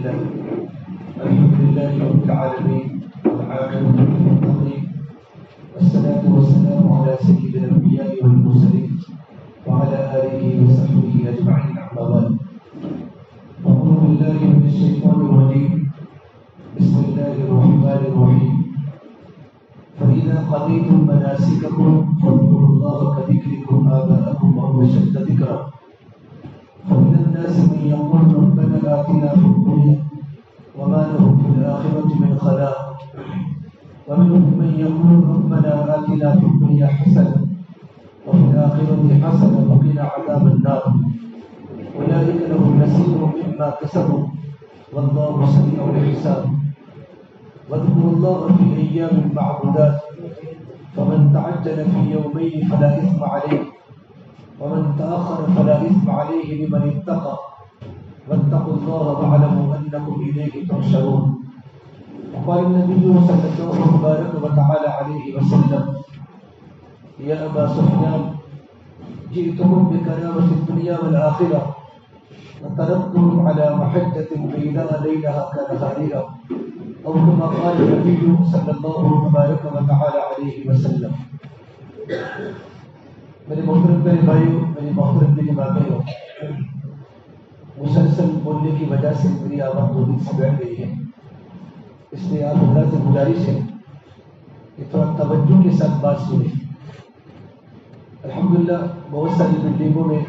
لله الحمد لله رب العالمين والعاقبة للمتقين والصلاة والسلام على سيد الأنبياء والمرسلين وعلى آله وصحبه أجمعين أما بعد أعوذ بالله من الشيطان الرجيم بسم الله الرحمن الرحيم فإذا قضيتم مناسككم فاذكروا الله كذكركم آباءكم أو أشد ذكرا فمن الناس من يقول ربنا آتنا في الدنيا وما لهم في الآخرة من خلاق ومنهم من يقول ربنا آتنا في الدنيا حسنة وفي الآخرة حسنة وقنا عذاب النار أولئك لهم نصيب مما كسبوا والله سريع الحساب واذكروا الله في أيام معدودات فمن تعجل في يومين فلا إثم عليه ومن تأخر فلا إثم عليه لمن اتقى واتقوا الله واعلموا أنكم إليه تحشرون. وقال النبي صلى الله تبارك وتعالى عليه وسلم يا أبا سفيان جئتكم بكرامة الدنيا والآخرة وتركتم على محجة بيضاء ليلها كنهارها أو كما قال النبي صلى الله تبارك وتعالى عليه وسلم. میرے محترم میرے بھائیوں، میری محترم میری ماں، مسلسل بولنے کی وجہ سے میری آواز 2 دن سے بیٹھ گئی ہے، اس لیے آپ حضرات سے گزارش ہے کہ تھوڑا توجہ کے ساتھ بات سنیں. الحمدللہ بہت ساری بلڈنگوں میں،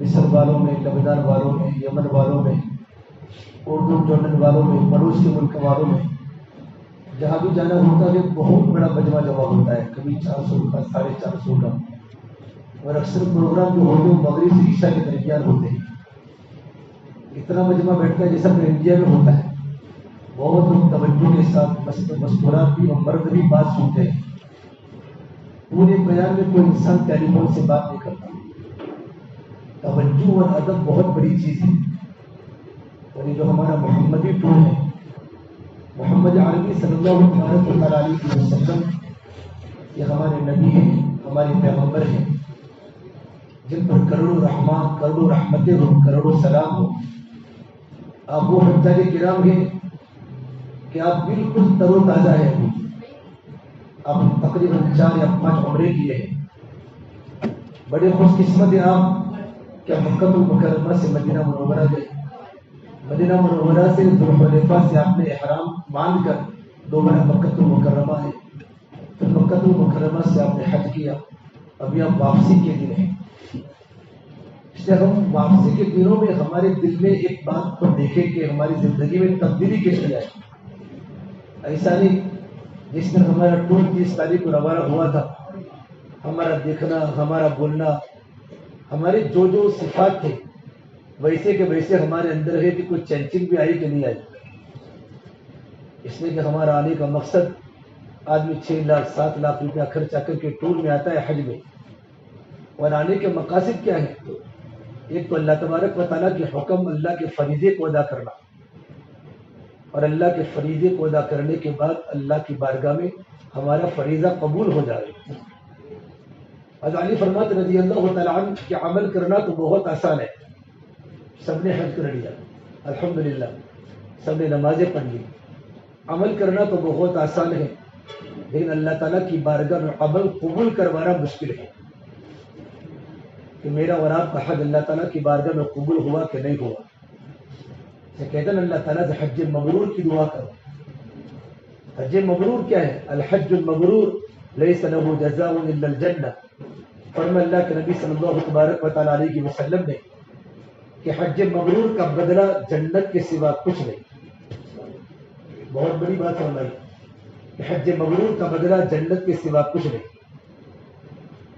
مصر والوں میں، لبنان والوں میں، یمن والوں میں، اردن جورڈن والوں میں، پڑوس کے ملک والوں میں جہاں بھی جانا ہوتا ہے بہت بڑا مجمع جمع ہوتا ہے، کبھی 400 کا، 450 کا، اور اکثر پروگرام جو ہوتے ہیں مغرب سے عشاء کے درمیان ہوتے ہیں. اتنا مجمع بیٹھتا ہے جیسا کہ انڈیا میں ہوتا ہے. بہت لوگ توجہ کے ساتھ مستورات بھی اور مرد بھی بات سنتے ہیں. پورے بیان میں کوئی انسان ٹیلی فون سے بات نہیں کرتا. توجہ اور ادب بہت بڑی چیز ہے. اور یہ جو ہمارا محمدی ٹول ہے، محمد عربی صلی اللہ علیہ وسلم، یہ ہمارے نبی ہیں، ہمارے پیغمبر ہیں، جن پر کروڑوں رحمات، کروڑوں رحمتیں ہو، کروڑوں سلام ہو. آپ وہ حجاج کرام ہیں کہ آپ بالکل تر و تازہ ہیں. آپ تقریباً 4 یا 5 عمرے کیے ہیں. بڑے خوش قسمت ہیں آپ کہ مکہ المکرمہ سے مدینہ منورہ گئے. مدینہ منورہ سے ذوالحلیفہ سے آپ نے احرام باندھ کر دوبارہ مکہ المکرمہ آئے. پھر مکہ المکرمہ سے آپ نے حج کیا. ابھی آپ واپسی کے دن ہیں. اس لیے ہم واپسی کے دنوں میں ہمارے دل میں ایک بات کو دیکھیں کہ ہماری زندگی میں تبدیلی کیسے آئے. ایسا نہیں جس دن ہمارا ٹور 30 تاریخ کو روانہ ہوا تھا، ہمارا دیکھنا، ہمارا بولنا، ہمارے جو جو صفات تھے ویسے کہ ویسے ہمارے اندر ہے کہ کوئی چینجنگ بھی آئی کہ نہیں آئی. اس لیے کہ ہمارا آنے کا مقصد، آدمی 6 لاکھ 7 لاکھ روپیہ خرچہ کر کے ٹور میں آتا ہے حج میں، اور آنے کے مقاصد کیا ہے؟ ایک تو اللہ تبارک و تعالیٰ کے حکم، اللہ کے فریضے کو ادا کرنا، اور اللہ کے فریضے کو ادا کرنے کے بعد اللہ کی بارگاہ میں ہمارا فریضہ قبول ہو جائے. حضرت علی فرماتے رضی اللہ تعالیٰ عنہ کہ عمل کرنا تو بہت آسان ہے. سب نے حج کر لیا الحمدللہ، سب نے نمازیں پڑھ لی. عمل کرنا تو بہت آسان ہے، لیکن اللہ تعالیٰ کی بارگاہ میں عمل قبول کروانا مشکل ہے. کہ میرا اور آپ کا حج اللہ تعالیٰ کی بارگاہ میں قبول ہوا کہ نہیں ہوا. کہتے ہیں اللہ تعالیٰ سے حج مبرور کی دعا کرو. حج مبرور کیا ہے؟ الحج المبرور لیس له جزاء الا الجنہ. فرمایا اللہ کے نبی صلی اللہ تبارک و تعالیٰ علیہ وسلم نے کہ حج مبرور کا بدلہ جنت کے سوا کچھ نہیں. بہت بڑی بات فرمائی کہ حج مبرور کا بدلہ جنت کے سوا کچھ نہیں.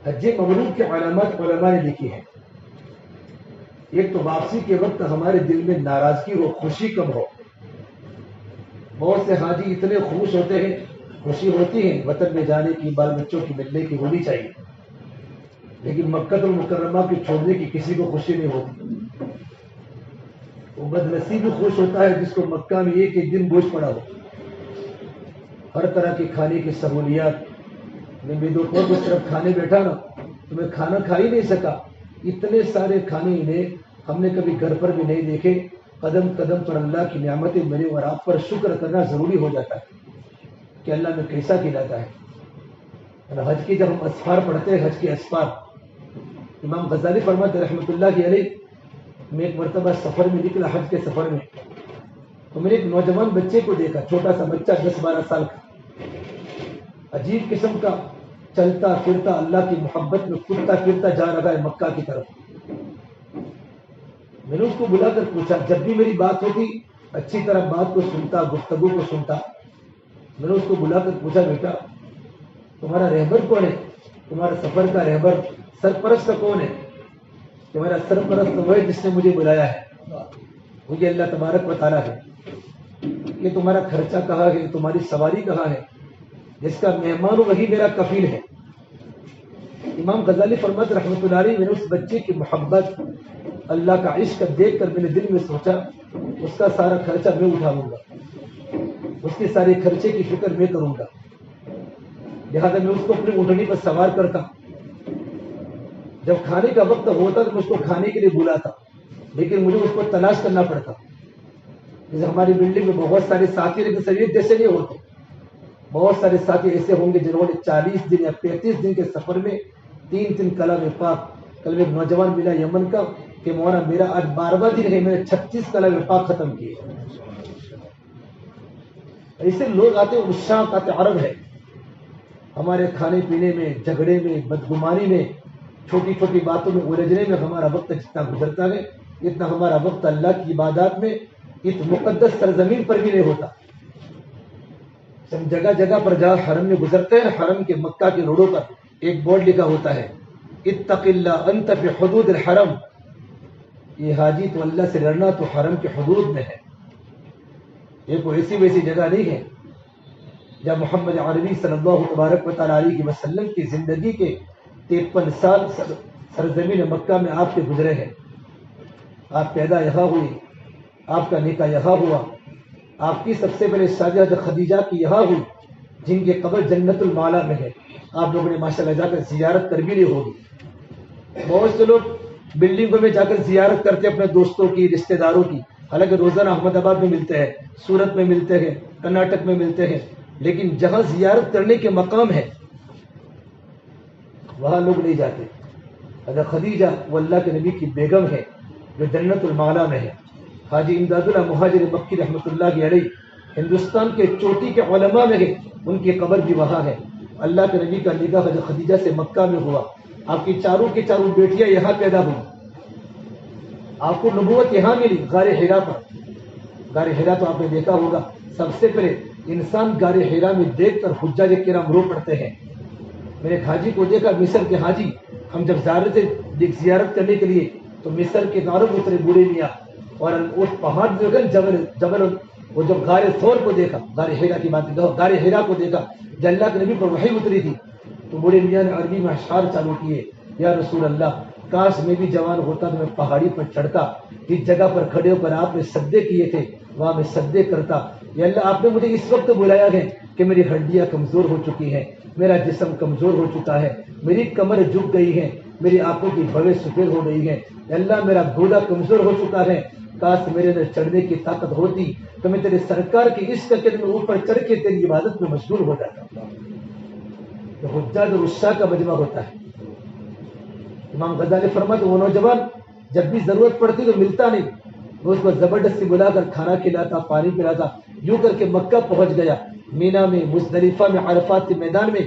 حج مبرور کے علامات علماء نے لکھی ہے. ایک تو واپسی کے وقت ہمارے دل میں ناراضگی ہو، خوشی کم ہو. بہت سے حاجی اتنے خوش ہوتے ہیں، خوشی ہوتی ہے وطن میں جانے کی، بال بچوں کی ملنے کی ہونی چاہیے، لیکن مکہ المکرمہ کی چھوڑنے کی کسی کو خوشی نہیں ہوتی. وہ بدنصیب بھی خوش ہوتا ہے جس کو مکہ میں ایک دن بوجھ پڑا ہو. ہر طرح کی کھانے کی سہولیات. میں دوپہر کو صرف کھانے بیٹھا نا تو میں کھانا کھا ہی نہیں سکا. اتنے سارے کھانے انہیں ہم نے کبھی گھر پر بھی نہیں دیکھے. قدم قدم پر اللہ کی نعمتیں میرے اور آپ پر شکر کرنا ضروری ہو جاتا ہے کہ اللہ میں کیسا کھلاتا ہے. حج کی جب ہم اسفار پڑھتے ہیں، حج کے اسفار، امام غزالی فرماتے رحمۃ اللہ علیہ، میں ایک مرتبہ سفر میں نکلا، حج کے سفر میں، تو میں نے ایک نوجوان بچے کو دیکھا، چھوٹا سا بچہ 10-12 سال کا، عجیب قسم کا، چلتا پھرتا اللہ کی محبت میں کودتا پھرتا جا رہا ہے مکہ کی طرف. میں نے اس کو بلا کر پوچھا، جب بھی میری بات ہوتی اچھی طرح بات کو سنتا، گفتگو کو سنتا. میں نے اس کو بلا کر پوچھا، بیٹا تمہارا رہبر کون ہے؟ تمہارا سفر کا رہبر، سرپرست کون ہے؟ تمہارا سرپرست وہ ہے جس نے مجھے بلایا ہے، مجھے اللہ تبارک و تعالیٰ ہے. کہ تمہارا خرچہ کہاں ہے، تمہاری سواری کہاں ہے، جس کا مہمان وہی میرا کفیل ہے. امام غزالی فرماتے رحمۃ اللہ علیہ، میں نے اس بچے کی محبت، اللہ کا عشق دیکھ کر میں نے دل میں سوچا اس کا سارا خرچہ میں اٹھاؤں گا، اس کے سارے خرچے کی فکر میں کروں گا. لہٰذا میں اس کو اپنی اونٹنی پر سوار کرتا، جب کھانے کا وقت ہوتا تو میں اس کو کھانے کے لیے بلاتا، لیکن مجھے اس کو تلاش کرنا پڑتا. جیسے ہماری بلڈنگ میں بہت سارے ساتھی لیکن سب ایک جیسے نہیں ہوتے. بہت سارے ساتھی ایسے ہوں گے جنہوں نے 40 دن یا 35 دن کے سفر میں 3 کلام پاک. کل ایک نوجوان ملا یمن کا کہ مولانا میرا آج 12واں دن ہے، میں نے 36 کلام پاک ختم کیے. ایسے لوگ آتے، عشاق آتے، عرب ہے. ہمارے کھانے پینے میں، جھگڑے میں، بدگمانی میں، چھوٹی چھوٹی باتوں میں الجھنے میں ہمارا وقت جتنا گزرتا ہے، اتنا ہمارا وقت اللہ کی عبادات میں اس مقدس سرزمین پر بھی نہیں ہوتا. ہم جگہ جگہ پر جہاں حرم میں گزرتے ہیں، حرم کے مکہ کے روڈوں پر ایک بورڈ لکھا ہوتا ہے، اتق اللہ انت فی حدود الحرم. یہ حاجی تو اللہ سے ڈرنا تو حرم کے حدود میں ہے. یہ کوئی ایسی ویسی جگہ نہیں ہے. جب محمد عربی صلی اللہ تبارک و تعالیٰ علیہ وسلم کی زندگی کے 53 سال سرزمین مکہ میں آپ کے گزرے ہیں. آپ پیدا یہاں ہوئی، آپ کا نکاح یہاں ہوا، آپ کی سب سے پہلے شادی خدیجہ کی یہاں ہوئی، جن کی قبر جنت المعلا میں ہے. آپ لوگوں نے ماشاءاللہ جا کر زیارت کر بھی لی ہوگی. بہت سے لوگ بلڈنگوں میں جا کر زیارت کرتے اپنے دوستوں کی، رشتہ داروں کی، حالانکہ روزانہ احمد آباد میں ملتے ہیں، سورت میں ملتے ہیں، کرناٹک میں ملتے ہیں، لیکن جہاں زیارت کرنے کے مقام ہے وہاں لوگ نہیں جاتے. حضرت خدیجہ وہ اللہ کے نبی کی بیگم ہے جو جنت المعلا میں ہے. حاجی امداد اللہ مہاجر مکی رحمۃ اللہ علیہ ہندوستان کے چوٹی کے علماء میں ہے، ان کی قبر بھی وہاں ہے. اللہ کے نبی کا نکاح حضرت خدیجہ سے مکہ میں ہوا. آپ کی چاروں کی چاروں بیٹیاں یہاں پیدا ہوئی. آپ کو نبوت یہاں ملی، غار حرا پر. غار حرا تو آپ نے دیکھا ہوگا، سب سے پہلے انسان غار حرا میں دیکھ کر حجاج کرام رو پڑتے ہیں. میں نے ایک حاجی کو دیکھا، مصر کے حاجی، ہم جب زیارت کرنے کے لیے تو مصر کے داروں میں اترے بوڑھے میاں، اور اس پہاڑ جبل وہ جب غار ثور کو دیکھا، غار حرا کی بات، غار حرا کو دیکھا جب اللہ کے نبی پر وحی اتری تھی، تو بوڑھے میاں نے عربی میں اشعار چالو کیے، یا رسول اللہ کاش میں بھی جوان ہوتا تو میں پہاڑی پر چڑھتا، جس جگہ پر کھڑے ہو کر آپ نے سجدے کیے تھے وہاں میں سجدے کرتا. یا اللہ آپ نے مجھے اس وقت بلایا ہے کہ میری ہڈیاں کمزور ہو چکی ہیں، میرا جسم کمزور ہو چکا ہے، میری کمر جھک گئی ہے، میری آنکھوں کی بھویں سفید ہو گئی ہے، اللہ میرا گودا کمزور ہو چکا ہے. کاش میرے اندر چڑھنے کی طاقت ہوتی تو میں تیرے سرکار کی عشق کے میں اوپر چڑھ کے تیری عبادت میں مشغول ہو جاتا. تو حجاج اور عشاق کا مجمع ہوتا ہے. امام غزالی فرماتے وہ نوجوان جب بھی ضرورت پڑتی تو ملتا نہیں، وہ اس کو زبردستی بلا کر کھانا کھلاتا، پانی پلاتا. یوں کر کے مکہ پہنچ گیا. مینا میں، مزدلفہ میں، عرفات کے میدان میں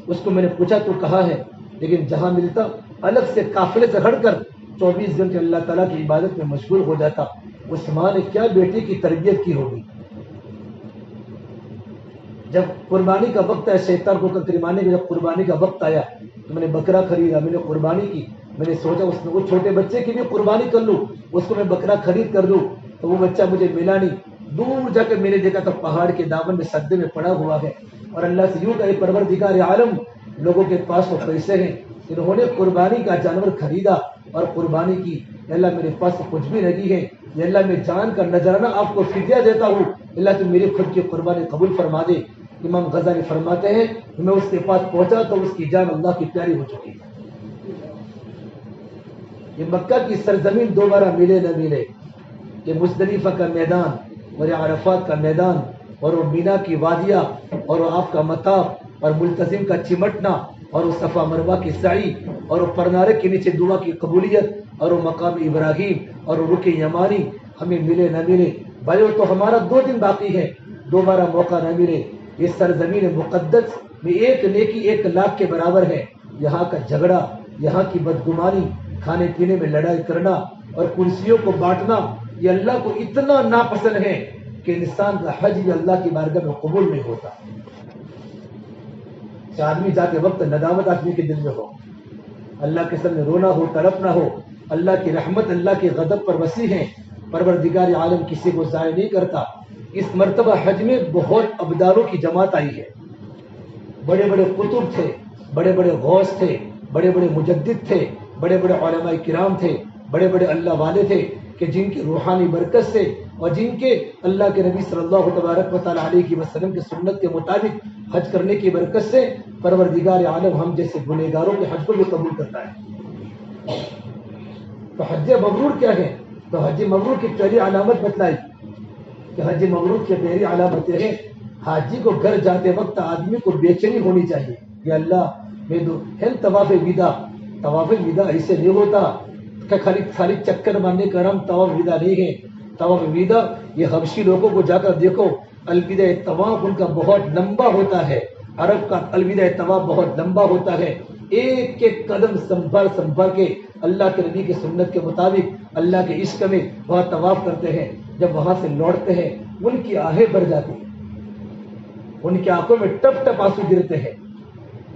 اس کو میں نے پوچھا تو کہاں ہے، لیکن جہاں ملتا الگ سے قافلے سے ہٹ کر 24 گھنٹے اللہ تعالیٰ کی عبادت میں مشغول ہو جاتا. اس ماں نے کیا بیٹی کی تربیت کی ہوگی. جب قربانی کا وقت ہے، شیطان کو کریمانے میں جب قربانی کا وقت آیا تو میں نے بکرا خریدا، میں نے قربانی کی. میں نے سوچا وہ چھوٹے بچے کی بھی قربانی کر لوں، اس کو میں بکرا خرید کر دوں، تو وہ بچہ مجھے ملا نہیں. دور جا کے میں نے دیکھا تو پہاڑ کے دامن میں سجدے میں پڑا ہوا ہے، اور اللہ سے یوں کہے پروردگار عالم، لوگوں کے پاس تو پیسے ہیں، انہوں نے قربانی کا جانور خریدا اور قربانی کی، اللہ میرے پاس تو کچھ بھی نہیں ہے. یہ اللہ میں جان کا نذرانہ آپ کو فدیہ دیتا ہوں، اللہ تو میری خود کی قربانی قبول فرما دے. امام غزالی فرماتے ہیں میں اس کے پاس پہنچا تو اس کی جان اللہ کی پیاری ہو چکی. یہ مکہ کی سرزمین دوبارہ ملے نہ ملے، یہ مزدلفہ کا میدان اور یہ عرفات کا میدان اور وہ مینا کی وادیاں اور وہ آپ کا مطاف اور ملتزم کا چمٹنا اور وہ صفا مروہ کی سعی اور وہ پرنارے کے نیچے دعا کی قبولیت اور وہ مقام ابراہیم اور وہ رکن یمانی ہمیں ملے نہ ملے بھائیو تو ہمارا 2 دن باقی ہے، دوبارہ موقع نہ ملے. یہ سرزمین مقدس میں ایک نیکی 1 لاکھ کے برابر ہے. یہاں کا جھگڑا، یہاں کی بدگمانی، کھانے پینے میں لڑائی کرنا اور کرسیوں کو بانٹنا یہ اللہ کو اتنا ناپسند ہے کہ انسان کا حج بھی اللہ کی بارگاہ میں قبول نہیں ہوتا. آدمی جاتے وقت ندامت آدمی کے دل میں ہو، اللہ کے سامنے رونا ہو، تڑپنا ہو. اللہ کی رحمت اللہ کے غضب پر وسیع ہے. پروردگار عالم کسی کو ضائع نہیں کرتا. اس مرتبہ حج میں بہت ابدالوں کی جماعت آئی ہے. بڑے بڑے قطب تھے، بڑے بڑے غوث تھے، بڑے بڑے مجدد تھے، بڑے بڑے علماء کرام تھے، بڑے بڑے اللہ والے تھے کہ جن کی روحانی برکت سے اور جن کے اللہ کے نبی صلی اللہ تبارک و تعالی علیہ وسلم کی سنت کے مطابق حج کرنے کی برکت سے پروردگار عالم ہم جیسے گنہگاروں کے حج کو بھی قبول کرتا ہے. تو حج مبرور کیا ہے؟ تو حج مبرور کی پہلی علامت بتلائی کہ حج مبرور کی پہلی علامت یہ ہے حاجی کو گھر جاتے وقت آدمی کو بے چینی ہونی چاہیے کہ اللہ میں طواف ودا. طواف ودا ایسے نہیں ہوتا کہ خالی چکر مارنے کا نام طواف ودا نہیں ہے. طواف ودا یہ حبشی لوگوں کو جا کر دیکھو، الوداع طواف ان کا بہت لمبا ہوتا ہے. عرب کا الوداع طواف بہت لمبا ہوتا ہے. ایک ایک قدم سنبھال کے اللہ کے نبی کی سنت کے مطابق اللہ کے عشق میں وہاں طواف کرتے ہیں. جب وہاں سے لوٹتے ہیں ان کی آہیں بھر جاتی ہیں، ان کی آنکھوں میں ٹپ ٹپ آنسو گرتے ہیں.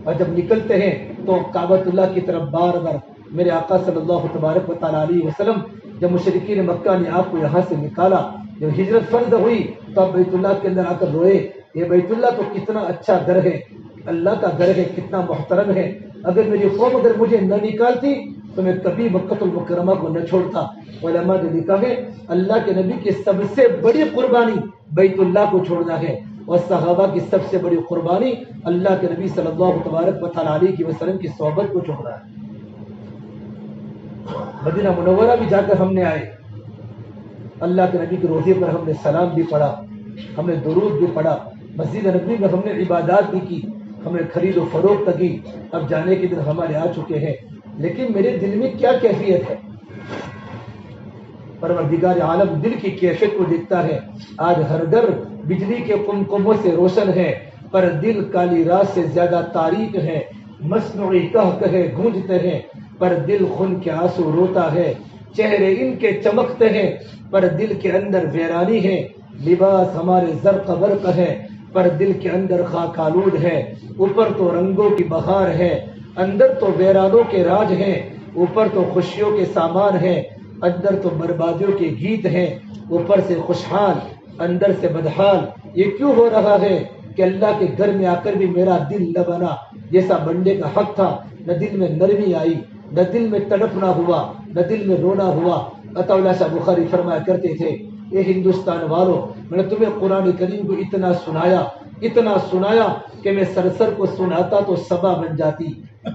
اور جب نکلتے ہیں تو کعبۃ اللہ کی طرف بار بار میرے آقا صلی اللہ تبارک و تعالی علیہ وسلم جب مشرکین مکہ نے آپ کو یہاں سے نکالا، جب ہجرت فرض ہوئی تو آپ بیت اللہ کے اندر آ کر روئے. یہ بیت اللہ تو کتنا اچھا گھر ہے، اللہ کا گھر ہے، کتنا محترم ہے. اگر میری قوم اگر مجھے نہ نکالتی تو میں کبھی مکہ المکرمہ کو نہ چھوڑتا. علماء نے لکھا ہے اللہ کے نبی کی سب سے بڑی قربانی بیت اللہ کو چھوڑنا ہے، اور صحابہ کی سب سے بڑی قربانی اللہ کے نبی صلی اللہ تبارک و تعالی علیہ وسلم کی صحبت کو چھوڑنا ہے. مدینہ منورہ بھی جا کر ہم نے آئے، اللہ کے نبی کے روضے پر ہم نے سلام بھی پڑھا، ہم نے درود بھی پڑھا. مسجد نبوی میں ہم نے عبادات بھی کی، ہم نے خرید و فروخت کی. اب جانے کے دن ہمارے آ چکے ہیں، لیکن میرے دل میں کیا کیفیت ہے؟ پروردگار عالم دل کی کیفیت کو دیکھتا ہے. آج ہر گھر بجلی کے قمقموں سے روشن ہے، پر دل کالی رات سے زیادہ تاریک ہے. مصنوعی کہے گونجتے ہیں، پر دل خون کے آنسو روتا ہے. چہرے ان کے چمکتے ہیں، پر دل کے اندر ویرانی ہے. لباس ہمارے زرق برق ہے، پر دل کے اندر خاک آلود ہے. اوپر تو رنگوں کی بہار ہے، اندر تو ویرانوں کے راج ہیں. اوپر تو خوشیوں کے سامان ہیں، اندر تو بربادیوں کے گیت ہیں. اوپر سے خوشحال اندر سے بدحال. یہ کیوں ہو رہا ہے کہ اللہ کے گھر میں آ کر بھی میرا دل نہ بنا جیسا بننے کا حق تھا؟ نہ دل میں نرمی آئی، نہ دل میں تڑپنا ہوا، نہ دل میں رونا ہوا. عطا اللہ شاہ بخاری فرمایا کرتے تھے اے ہندوستان والوں، میں نے تمہیں قرآن کریم کو اتنا سنایا کہ میں سرسر کو سناتا تو صبا بن جاتی،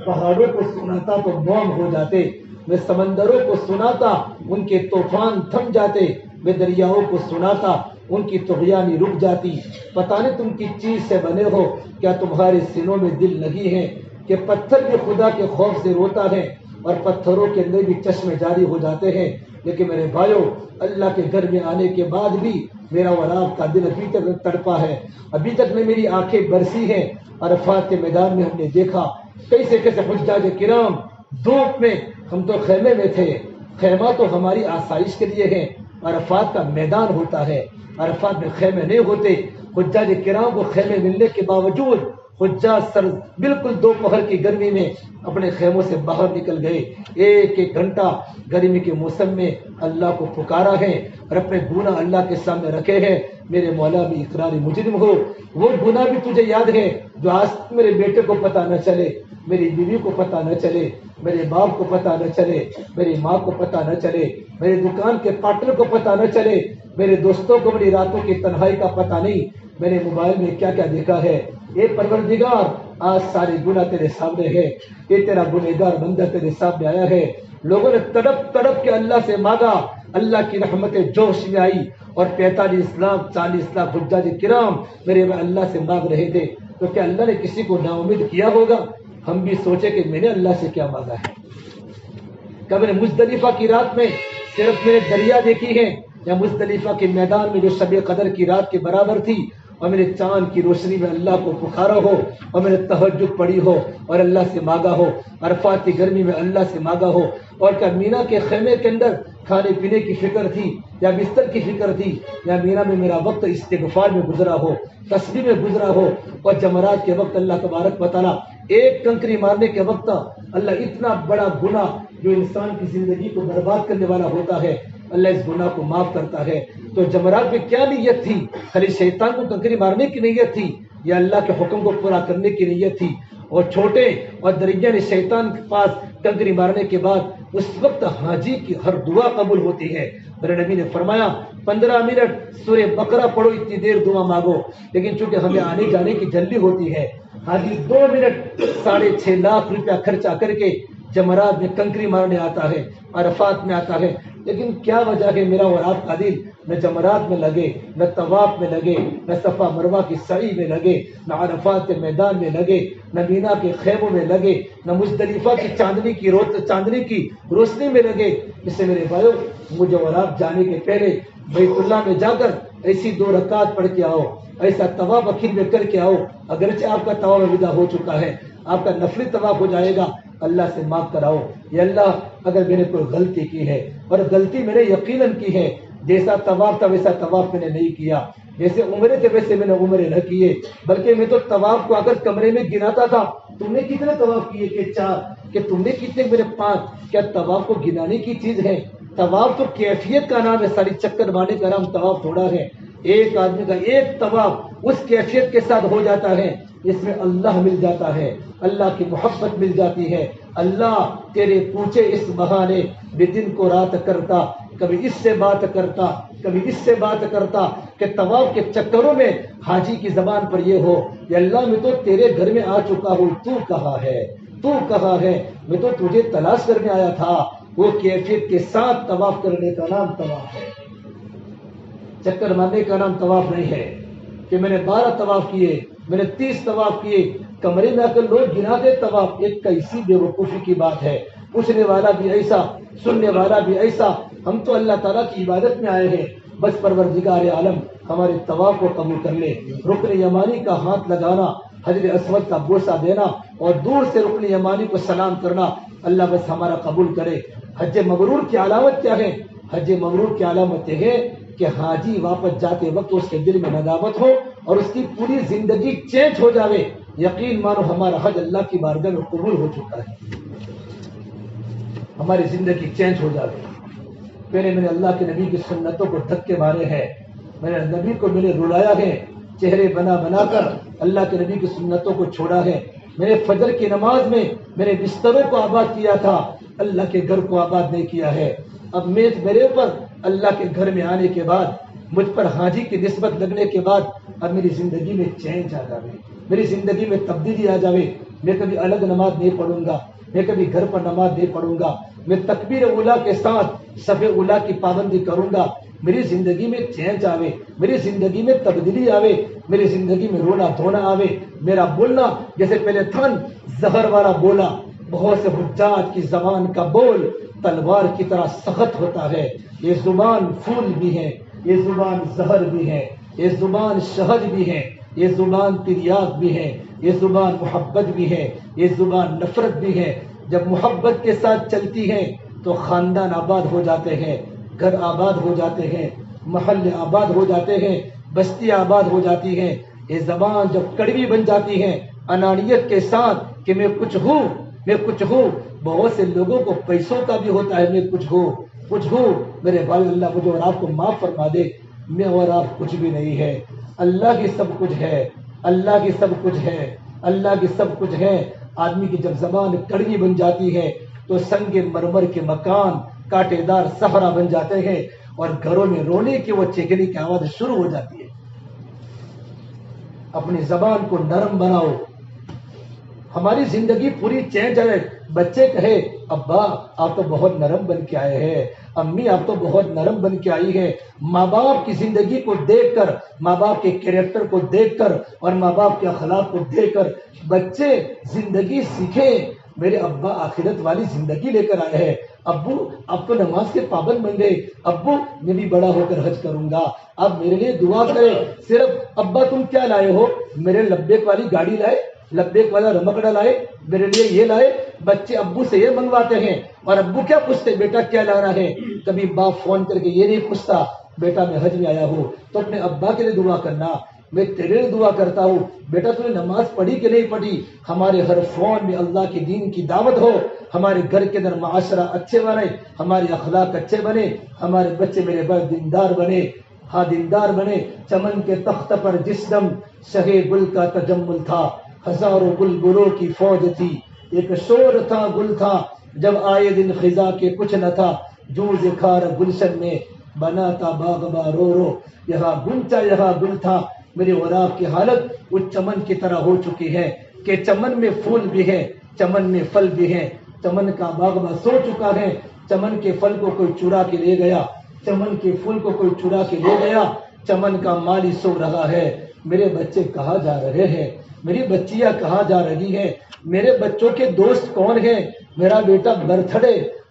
پہاڑوں کو سناتا تو موم ہو جاتے، میں سمندروں کو سناتا ان کے طوفان تھم جاتے، میں دریاؤں کو سناتا ان کی طغیانی رک جاتی. پتہ نہیں تم کس چیز سے بنے ہو، کیا تمہارے سینوں میں دل لگی ہے کہ پتھر بھی خدا کے خوف سے روتا ہے اور پتھروں کے اندر بھی چشمے جاری ہو جاتے ہیں. لیکن میرے بھائیوں، اللہ کے گھر میں آنے کے بعد بھی میرا اور آپ کا دل ابھی تک تڑپا ہے، ابھی تک میں میری آنکھیں برسی ہیں. عرفات کے میدان میں ہم نے دیکھا کیسے حجاج کرام دھوپ میں، ہم تو خیمے میں تھے. خیمہ تو ہماری آسائش کے لیے ہے، عرفات کا میدان ہوتا ہے، عرفات میں خیمے نہیں ہوتے. حجاج کرام کو خیمے ملنے کے باوجود حجاج بالکل دوپہر کی گرمی میں اپنے خیموں سے باہر نکل گئے. ایک ایک گھنٹہ گرمی کے موسم میں اللہ کو پکارا ہے اور اپنے گناہ اللہ کے سامنے رکھے ہیں. میرے مولا بھی اقراری مجرم ہو، وہ گناہ بھی تجھے یاد ہے جو آج میرے بیٹے کو پتہ نہ چلے، میری بیوی کو پتہ نہ چلے، میرے باپ کو پتہ نہ چلے، میری ماں کو پتہ نہ چلے، میرے دکان کے پارٹنر کو پتہ نہ چلے، میرے دوستوں کو میری راتوں کی تنہائی کا پتہ نہیں، میں نے موبائل میں کیا کیا دیکھا ہے. اے پروردگار، آج سارے گناہ تیرے سامنے ہے، یہ تیرا گنہگار بندہ تیرے سامنے آیا ہے. لوگوں نے تڑپ تڑپ کے اللہ سے مانگا، اللہ کی رحمت جوش میں آئی اور 45 لاکھ 40 لاکھ حجاج کرام میرے اللہ سے مانگ رہے تھے، تو کیا اللہ نے کسی کو نا امید کیا ہوگا؟ ہم بھی سوچے کہ میں نے اللہ سے کیا مانگا ہے۔ کیا میں نے مزدلفہ کی رات میں صرف میں نے دریا دیکھی ہے، یا مزدلفہ کے میدان میں جو شب قدر کی رات کے برابر تھی اور میں نے چاند کی روشنی میں اللہ کو پکارا ہو اور میں نے تہجد پڑھی ہو اور اللہ سے مانگا ہو، عرفات کی گرمی میں اللہ سے مانگا ہو، اور کیا مینا کے خیمے کے اندر کھانے پینے کی فکر تھی یا بستر کی فکر تھی، یا مینا میں میرا وقت استغفار میں گزرا ہو، تسبیح میں گزرا ہو، اور جمرات کے وقت اللہ تبارک و تعالیٰ ایک کنکری مارنے کے وقت اللہ اتنا بڑا گناہ جو انسان کی زندگی کو برباد کرنے والا ہوتا ہے اللہ اس گناہ کو معاف کرتا ہے۔ تو جمرات میں کیا نیت تھی؟ خالی شیطان کو کنکری مارنے کی نیت تھی یا اللہ کے حکم کو پورا کرنے کی نیت تھی؟ اور چھوٹے اور درمیانے شیطان کے پاس کنکری مارنے کے بعد اس وقت حاجی کی ہر دعا قبول ہوتی ہے۔ میرے نبی نے فرمایا 15 منٹ سورہ بقرہ پڑھو، اتنی دیر دعا مانگو، لیکن چونکہ ہمیں آنے جانے کی جلدی ہوتی ہے، حاجی 2 منٹ 6.5 لاکھ روپیہ خرچہ کر کے جمرات میں کنکری مارنے آتا ہے، عرفات میں آتا ہے، لیکن کیا وجہ ہے میرا اور آپ کا دل نہ جمرات میں لگے، نہ طواف میں لگے، نہ صفا مروہ کی سعی میں لگے، نہ عرفات کے میدان میں لگے، نہ مینا کے خیموں میں لگے، نہ مزدلفہ کی چاندنی کی روشنی میں لگے؟ اس سے میرے بھائیو مجھے اور آپ جانے کے پہلے بیت اللہ میں جا کر ایسی 2 رکعت پڑھ کے آؤ، ایسا طواف اخیر میں کر کے آؤ، اگرچہ آپ کا طواف ودا ہو چکا ہے، آپ کا نفلی طواف ہو جائے گا، اللہ سے معاف کراؤ، یا اللہ اگر میں نے کوئی غلطی کی ہے، اور غلطی میں نے یقیناً کی ہے، جیسا طواف تھا ویسا طواف میں نے نہیں کیا، جیسے عمرے تھے ویسے میں نے عمرے نہ کیے، بلکہ میں تو طواف کو اگر کمرے میں گناتا تھا، تم نے کتنے طواف کیے کہ 4، کہ تم نے کتنے میرے 5، کیا طواف کو گنانے کی چیز ہے؟ طواف تو کیفیت کا نام ہے، ساری چکر مارنے کا نام طواف تھوڑا ہے۔ ایک آدمی کا ایک طواف اس کیفیت کے ساتھ ہو جاتا ہے، اس میں اللہ مل جاتا ہے، اللہ کی محبت مل جاتی ہے، اللہ تیرے پوچھے اس بہانے بے دن کو رات کرتا، کبھی اس سے بات کرتا کبھی اس سے بات کرتا، کہ طواف کے چکروں میں حاجی کی زبان پر یہ ہو یا اللہ میں تو تیرے گھر میں آ چکا ہوں، تو کہاں ہے، تو کہاں ہے، میں تو تجھے تلاش کرنے آیا تھا۔ وہ کیفیت کے ساتھ طواف کرنے کا نام طواف ہے، چکر مارنے کا نام طواف نہیں ہے کہ میں نے 12 طواف کیے، میں نے 30 طواف کیے، کمرے میں آ کر لوگ گناتے طواف، ایک کیسی بے وقوفی کی بات ہے، پوچھنے والا بھی ایسا، سننے والا بھی ایسا۔ ہم تو اللہ تعالیٰ کی عبادت میں آئے ہیں، بس پروردگار عالم ہمارے طواف کو قبول کر لے۔ رکن یمانی کا ہاتھ لگانا، حجر اسود کا بوسہ دینا اور دور سے رکن یمانی کو سلام کرنا، اللہ بس ہمارا قبول کرے۔ حج مبرور کی علامت کیا ہے؟ حج مبرور کی علامت یہ ہے کہ حاجی واپس جاتے وقت اس کے دل میں ندامت ہو اور اس کی پوری زندگی چینج ہو جاوے، یقین مانو ہمارا حج اللہ کی بارگاہ میں قبول ہو چکا ہے، ہماری زندگی چینج ہو جاوے۔ پہلے میں نے اللہ کے نبی کی سنتوں کو دھکے مارے ہیں، میں نے نبی کو میں نے رلایا ہے، چہرے بنا بنا کر اللہ کے نبی کی سنتوں کو چھوڑا ہے۔ میں نے فجر کی نماز میں میرے بستروں کو آباد کیا تھا، اللہ کے گھر کو آباد نہیں کیا ہے۔ اب میرے اوپر اللہ کے گھر میں آنے کے بعد، مجھ پر حاجی کی نسبت لگنے کے بعد اب میری زندگی میں چینج آ جاوے، میری زندگی میں تبدیلی آ جاوے۔ میں کبھی الگ نماز نہیں پڑھوں گا، میں کبھی گھر پر نماز نہیں پڑھوں گا، میں تکبیر اولیٰ کے ساتھ صف اولیٰ کی پابندی کروں گا۔ میری زندگی میں چینج آوے، میری زندگی میں تبدیلی آوے، میری زندگی میں رونا دھونا آوے۔ میرا بولنا جیسے پہلے تھن زہر والا بولا، بہت سے حجاج کی زبان کا بول تلوار کی طرح سخت ہوتا ہے۔ یہ زبان پھول بھی ہے، یہ زبان زہر بھی ہے، یہ زبان شہد بھی ہے، یہ زبان تریاق بھی ہے، یہ زبان محبت بھی ہے، یہ زبان نفرت بھی ہے۔ جب محبت کے ساتھ چلتی ہے تو خاندان آباد ہو جاتے ہیں، گھر آباد ہو جاتے ہیں، محلے آباد ہو جاتے ہیں، بستی آباد ہو جاتی ہیں۔ یہ زبان جب کڑوی بن جاتی ہے انانیت کے ساتھ کہ میں کچھ ہوں، میں کچھ ہوں، بہت سے لوگوں کو پیسوں کا بھی ہوتا ہے، میں کچھ ہوں، کچھ ہوں۔ میرے بھائی اللہ مجھے اور آپ کو معاف فرما دے، میں اور آپ کچھ بھی نہیں ہے، اللہ کی سب کچھ ہے، اللہ کی سب کچھ ہے، اللہ کی سب کچھ ہے۔ آدمی کی جب زبان کڑوی بن جاتی ہے تو سنگ مرمر کے مکان کانٹے دار صحرا بن جاتے ہیں اور گھروں میں رونے کی وہ چیخنے کی آواز شروع ہو جاتی ہے۔ اپنی زبان کو نرم بناؤ، ہماری زندگی پوری چینج ہے۔ بچے کہے ابا آپ تو بہت نرم بن کے آئے ہیں، امی آپ تو بہت نرم بن کے آئی ہے۔ ماں باپ کی زندگی کو دیکھ کر، ماں باپ کے کیریکٹر کو دیکھ کر اور ماں باپ کے اخلاق کو دیکھ کر بچے زندگی سیکھیں۔ میرے ابا آخرت والی زندگی لے کر آئے ہیں۔ ابو آپ تو نماز کے پابند بن گئے، ابو میں بھی بڑا ہو کر حج کروں گا، آپ میرے لیے دعا کریں۔ صرف ابا تم کیا لائے ہو؟ میرے لبیک والی گاڑی لائے، لبیک والا رمکڑا لائے، میرے لیے یہ لائے۔ بچے ابو سے یہ منگواتے ہیں اور ابو کیا پوچھتے بیٹا کیا لانا ہے؟ کبھی باپ فون کر کے یہ نہیں پوچھتا بیٹا میں حج میں آیا ہوں تو اپنے ابا کے لیے دعا کرنا، میں تیرے لیے دعا کرتا ہوں بیٹا تو نے نماز پڑھی کہ نہیں پڑھی۔ ہمارے ہر فون میں اللہ کے دین کی دعوت ہو، ہمارے گھر کے اندر معاشرہ اچھے بنے، ہمارے اخلاق اچھے بنے، ہمارے بچے میرے بڑے دیندار بنے، ہاں دیندار بنے۔ چمن کے تخت پر جس دم شہ گل کا تجمل تھا، ہزاروں بلبلوں کی فوج تھی، ایک شور تھا گل تھا، جب آئے دن خزاں کے کچھ نہ تھا، جوز خار گلشن میں بنا تھا باغباں رو رو، یہاں گنچا یہاں گل تھا۔ میرے غراب کی حالت اس چمن کی طرح ہو چکی ہے کہ چمن میں پھول بھی ہے، چمن میں پھل بھی ہے، چمن کا باغباں سو چکا ہے، چمن کے پھل کو کوئی چرا کے لے گیا، چمن کے پھول کو کوئی چرا کے لے گیا، چمن کا مالی سو رہا ہے۔ میرے بچے کہاں جا رہے ہیں؟ میری بچیاں کہاں جا رہی ہیں؟ میرے بچوں کے دوست کون ہیں؟ میرا بیٹا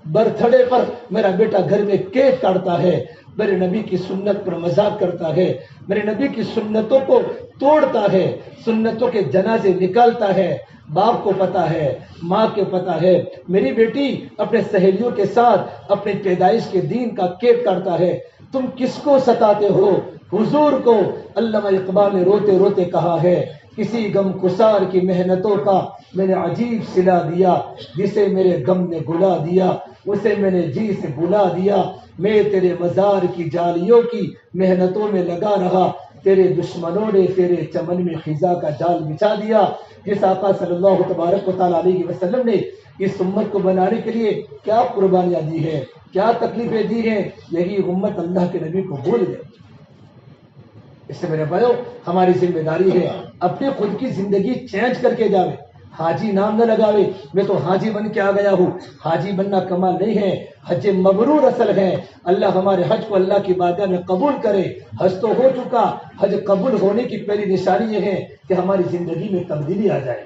برتھڈے پر میرا بیٹا گھر میں کیک کاٹتا ہے، میرے نبی کی سنت پر مذاق کرتا ہے، میرے نبی کی سنتوں کو توڑتا ہے، سنتوں کے جنازے نکالتا ہے۔ باپ کو پتا ہے، ماں کو پتا ہے، میری بیٹی اپنے سہیلیوں کے ساتھ اپنے پیدائش کے دین کا کیک کاٹتا ہے، تم کس کو ستاتے ہو؟ حضور کو علامہ اقبال نے روتے روتے کہا ہے، کسی غم گسار کی محنتوں کا میں نے عجیب صلہ دیا، جسے میرے غم نے بھلا دیا اسے میں نے جی سے بھلا دیا، میں تیرے مزار کی جالیوں کی محنتوں میں لگا رہا، تیرے دشمنوں نے تیرے چمن میں خزاں کا جال بچھا دیا۔ جس آقا صلی اللہ تبارک و تعالیٰ علیہ وسلم نے اس امت کو بنانے کے لیے کیا قربانیاں دی ہیں، کیا تکلیفیں دی ہیں، یہی امت اللہ کے نبی کو بھول گئے۔ اس سے میرے بھائیو ہماری ذمہ داری ہے اپنے خود کی زندگی چینج کر کے جاوے، حاجی نام نہ لگاوے میں تو حاجی بن کے آ گیا ہوں۔ حاجی بننا کمال نہیں ہے، حج مبرور اصل ہے۔ اللہ ہمارے حج کو اللہ کی بارگاہ میں قبول کرے۔ حج تو ہو چکا، حج قبول ہونے کی پہلی نشانی یہ ہے کہ ہماری زندگی میں تبدیلی آ جائے۔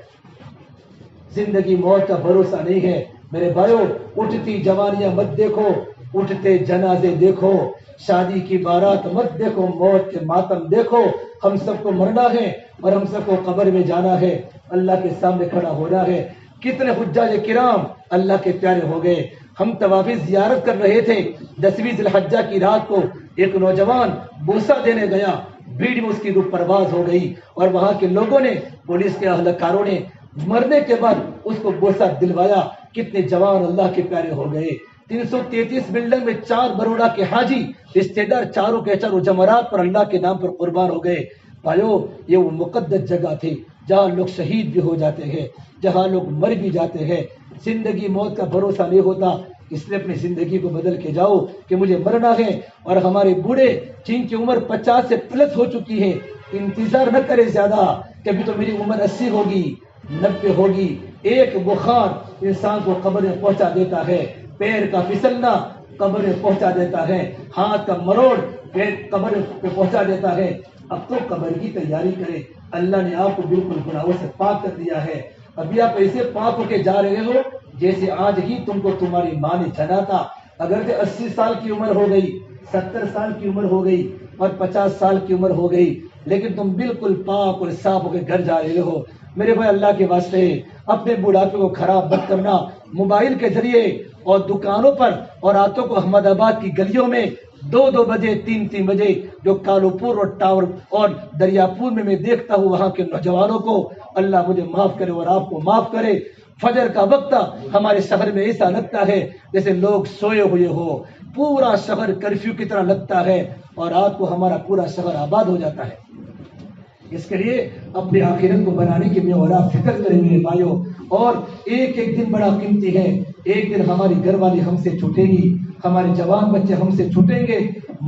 زندگی موت کا بھروسہ نہیں ہے میرے بھائیو، اٹھتی جوانیاں مت دیکھو، اٹھتے جنازے دیکھو، شادی کی بارات مت دیکھو، موت کے ماتم دیکھو۔ ہم سب کو مرنا ہے اور ہم سب کو قبر میں جانا ہے، اللہ کے سامنے کھڑا ہونا ہے۔ کتنے حجاج کرام اللہ کے پیارے ہو گئے۔ ہم طواف زیارت کر رہے تھے، 10ویں ذی الحجہ کی رات کو ایک نوجوان بوسہ دینے گیا، بھیڑ میں اس کی روح پرواز ہو گئی اور وہاں کے لوگوں نے، پولیس کے اہلکاروں نے مرنے کے بعد اس کو بوسہ دلوایا۔ کتنے جوان اللہ کے پیارے ہو گئے۔ 333 بلڈنگ میں 4 بروڑا کے حاجی رشتے دار چاروں کے چاروں جمرات پر اللہ کے نام پر قربان ہو گئے۔ بھائیو یہ وہ مقدس جگہ تھی جہاں لوگ شہید بھی ہو جاتے ہیں، جہاں لوگ مر بھی جاتے ہیں۔ زندگی موت کا بھروسہ نہیں ہوتا، اس لیے اپنی زندگی کو بدل کے جاؤ کہ مجھے مرنا ہے۔ اور ہمارے بوڑھے جن کی عمر 50 سے پلس ہو چکی ہے، انتظار نہ کرے زیادہ، کبھی تو میری عمر 80 ہوگی، 90 ہوگی۔ ایک بخار انسان کو قبر میں پہنچا دیتا ہے، پیر کا پھسلنا قبر میں پہنچا دیتا ہے، ہاتھ کا مروڑ پیر قبر پہ پہنچا دیتا ہے۔ اب تو قبر کی تیاری کرے، اللہ نے آپ کو بالکل گناہوں سے پاک کر دیا ہے۔ ابھی آپ ایسے پاک ہو کے جا رہے ہو جیسے آج ہی تم کو تمہاری ماں نے جنا تھا۔ اگر 80 سال کی عمر ہو گئی، 70 سال کی عمر ہو گئی اور 50 سال کی عمر ہو گئی، لیکن تم بالکل پاک اور صاف ہو کے گھر جا رہے ہو، میرے بھائی اللہ کے واسطے اپنے بڑھاپے کو خراب مت کرنا۔ موبائل کے ذریعے اور دکانوں پر اور راتوں کو احمد آباد کی گلیوں میں 2 بجے 3 بجے جو کالوپور اور ٹاور اور دریاپور میں دیکھتا ہوں وہاں کے نوجوانوں کو، اللہ مجھے معاف کرے اور آپ کو معاف کرے۔ فجر کا وقت ہمارے شہر میں ایسا لگتا ہے جیسے لوگ سوئے ہوئے ہو، پورا شہر کرفیو کی طرح لگتا ہے اور رات کو ہمارا پورا شہر آباد ہو جاتا ہے۔ اس کے لیے اپنے آخرت کو بنانے کی میں اور آپ فکر کریں میرے بھائیوں۔ اور ایک دن بڑا قیمتی ہے، ایک دن ہماری گھر والی ہم سے چھوٹے گی، ہمارے جوان بچے ہم سے چھوٹیں گے۔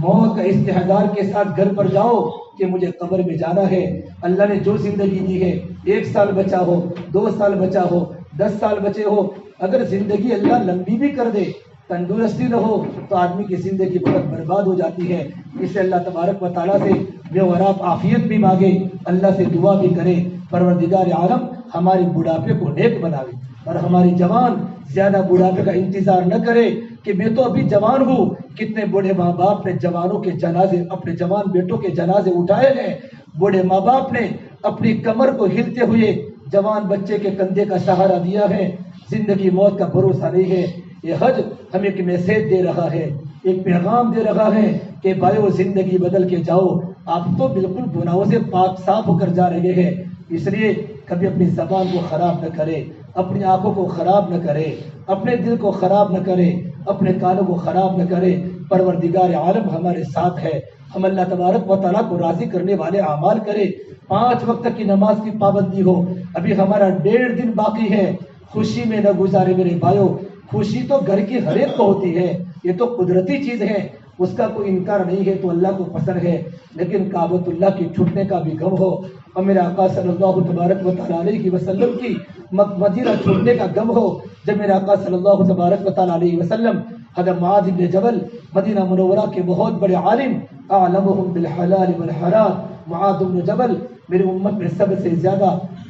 موت کا استحضار کے ساتھ گھر پر جاؤ کہ مجھے قبر میں جانا ہے۔ اللہ نے جو زندگی دی ہے، 1 سال بچا ہو، 2 سال بچا ہو، 10 سال بچے ہو، اگر زندگی اللہ لمبی بھی کر دے، تندرستی نہ ہو تو آدمی کی زندگی بہت برباد ہو جاتی ہے۔ اسے اللہ تبارک و تعالیٰ سے میں اور آپ عافیت بھی مانگے، اللہ سے دعا بھی کرے، پروردگار عالم ہمارے بڑھاپے کو نیک بناوے، اور ہماری جوان زیادہ بڑھاپے کا انتظار نہ کرے کہ میں تو ابھی جوان ہوں۔ کتنے بوڑھے ماں باپ نے جوانوں کے جنازے، اپنے جوان بیٹوں کے جنازے اٹھائے ہیں۔ بوڑھے ماں باپ نے اپنی کمر کو ہلتے ہوئے جوان بچے کے کندھے کا سہارا دیا ہے۔ زندگی موت کا بھروسہ نہیں ہے۔ یہ حج ہمیں ایک میسیج دے رہا ہے، ایک پیغام دے رہا ہے کہ بھائیو زندگی بدل کے جاؤ۔ آپ تو بالکل گناہوں سے پاک صاف ہو کر جا رہے ہیں، اس لیے کبھی اپنی زبان کو خراب نہ کرے، اپنی آنکھوں کو خراب نہ کرے، اپنے دل کو خراب نہ کرے، اپنے کانوں کو خراب نہ کرے۔ پروردگار عالم ہمارے ساتھ ہے، ہم اللہ تبارک و تعالیٰ کو راضی کرنے والے اعمال کرے، 5 وقت کی نماز کی پابندی ہو۔ ابھی ہمارا 1.5 دن باقی ہے، خوشی میں نہ گزارے میرے بھائیو۔ خوشی تو گھر کی ہر ایک کو ہوتی ہے، یہ تو قدرتی چیز ہے، اس کا کوئی انکار نہیں ہے، تو اللہ کو پسند ہے، لیکن کعبۃ اللہ کی چھوٹنے کا بھی غم ہو، اور میرے آقا صلی اللہ تبارک و تعالیٰ علیہ وسلم کی مدینہ چھوڑنے کا غم ہو۔ جب میرے آقا صلی اللہ تبارک و تعالیٰ علیہ وسلم حضرت معاذ بن جبل مدینہ منورہ کے بہت بڑے عالم، اعلمهم بالحلال والحرام، معاذ بن جبل میری امت میں سب سے زیادہ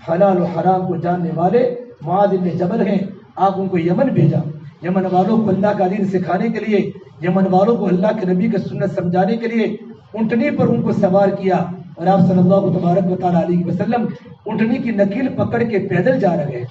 حلال و حرام کو جاننے والے معاذ بن جبل ہیں۔ آپ ان کو یمن بھیجا، یمن والوں کو اللہ کا دین سکھانے کے لیے، یمن والوں کو اللہ کے نبی کی سنت سمجھانے کے لیے اونٹنی پر ان کو سوار کیا، اور آپ صلی اللہ تبارک و تعالیٰ علیہ وسلم اونٹنی کی نکیل پکڑ کے پیدل جا رہے ہیں۔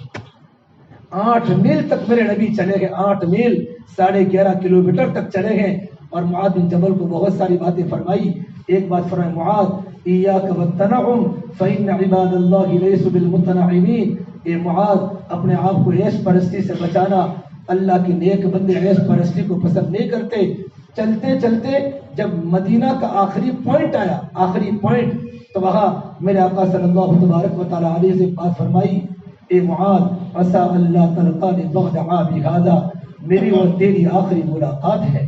8 میل تک میرے نبی چلے گئے، 8 میل 11.5 کلومیٹر تک چلے ہیں، اور معاذ بن جبل کو بہت ساری باتیں فرمائی۔ ایک بات فرمائے، معاذ ایاک والتنعم فإن عباد اللہ لیسوا بالمتنعمین، اے معاذ اپنے آپ کو عیش پرستی سے بچانا، اللہ کے نیک بندے عیش پرستی کو پسند نہیں کرتے۔ چلتے چلتے جب مدینہ کا آخری پوائنٹ آیا، آخری پوائنٹ، تو وہاں میرے آقا صلی اللہ تبارک و تعالیٰ علیہ سے بات فرمائی، اے معاذ عسیٰ اللہ تلقانی بعد عامی ھذا، میری اور تیری آخری ملاقات ہے،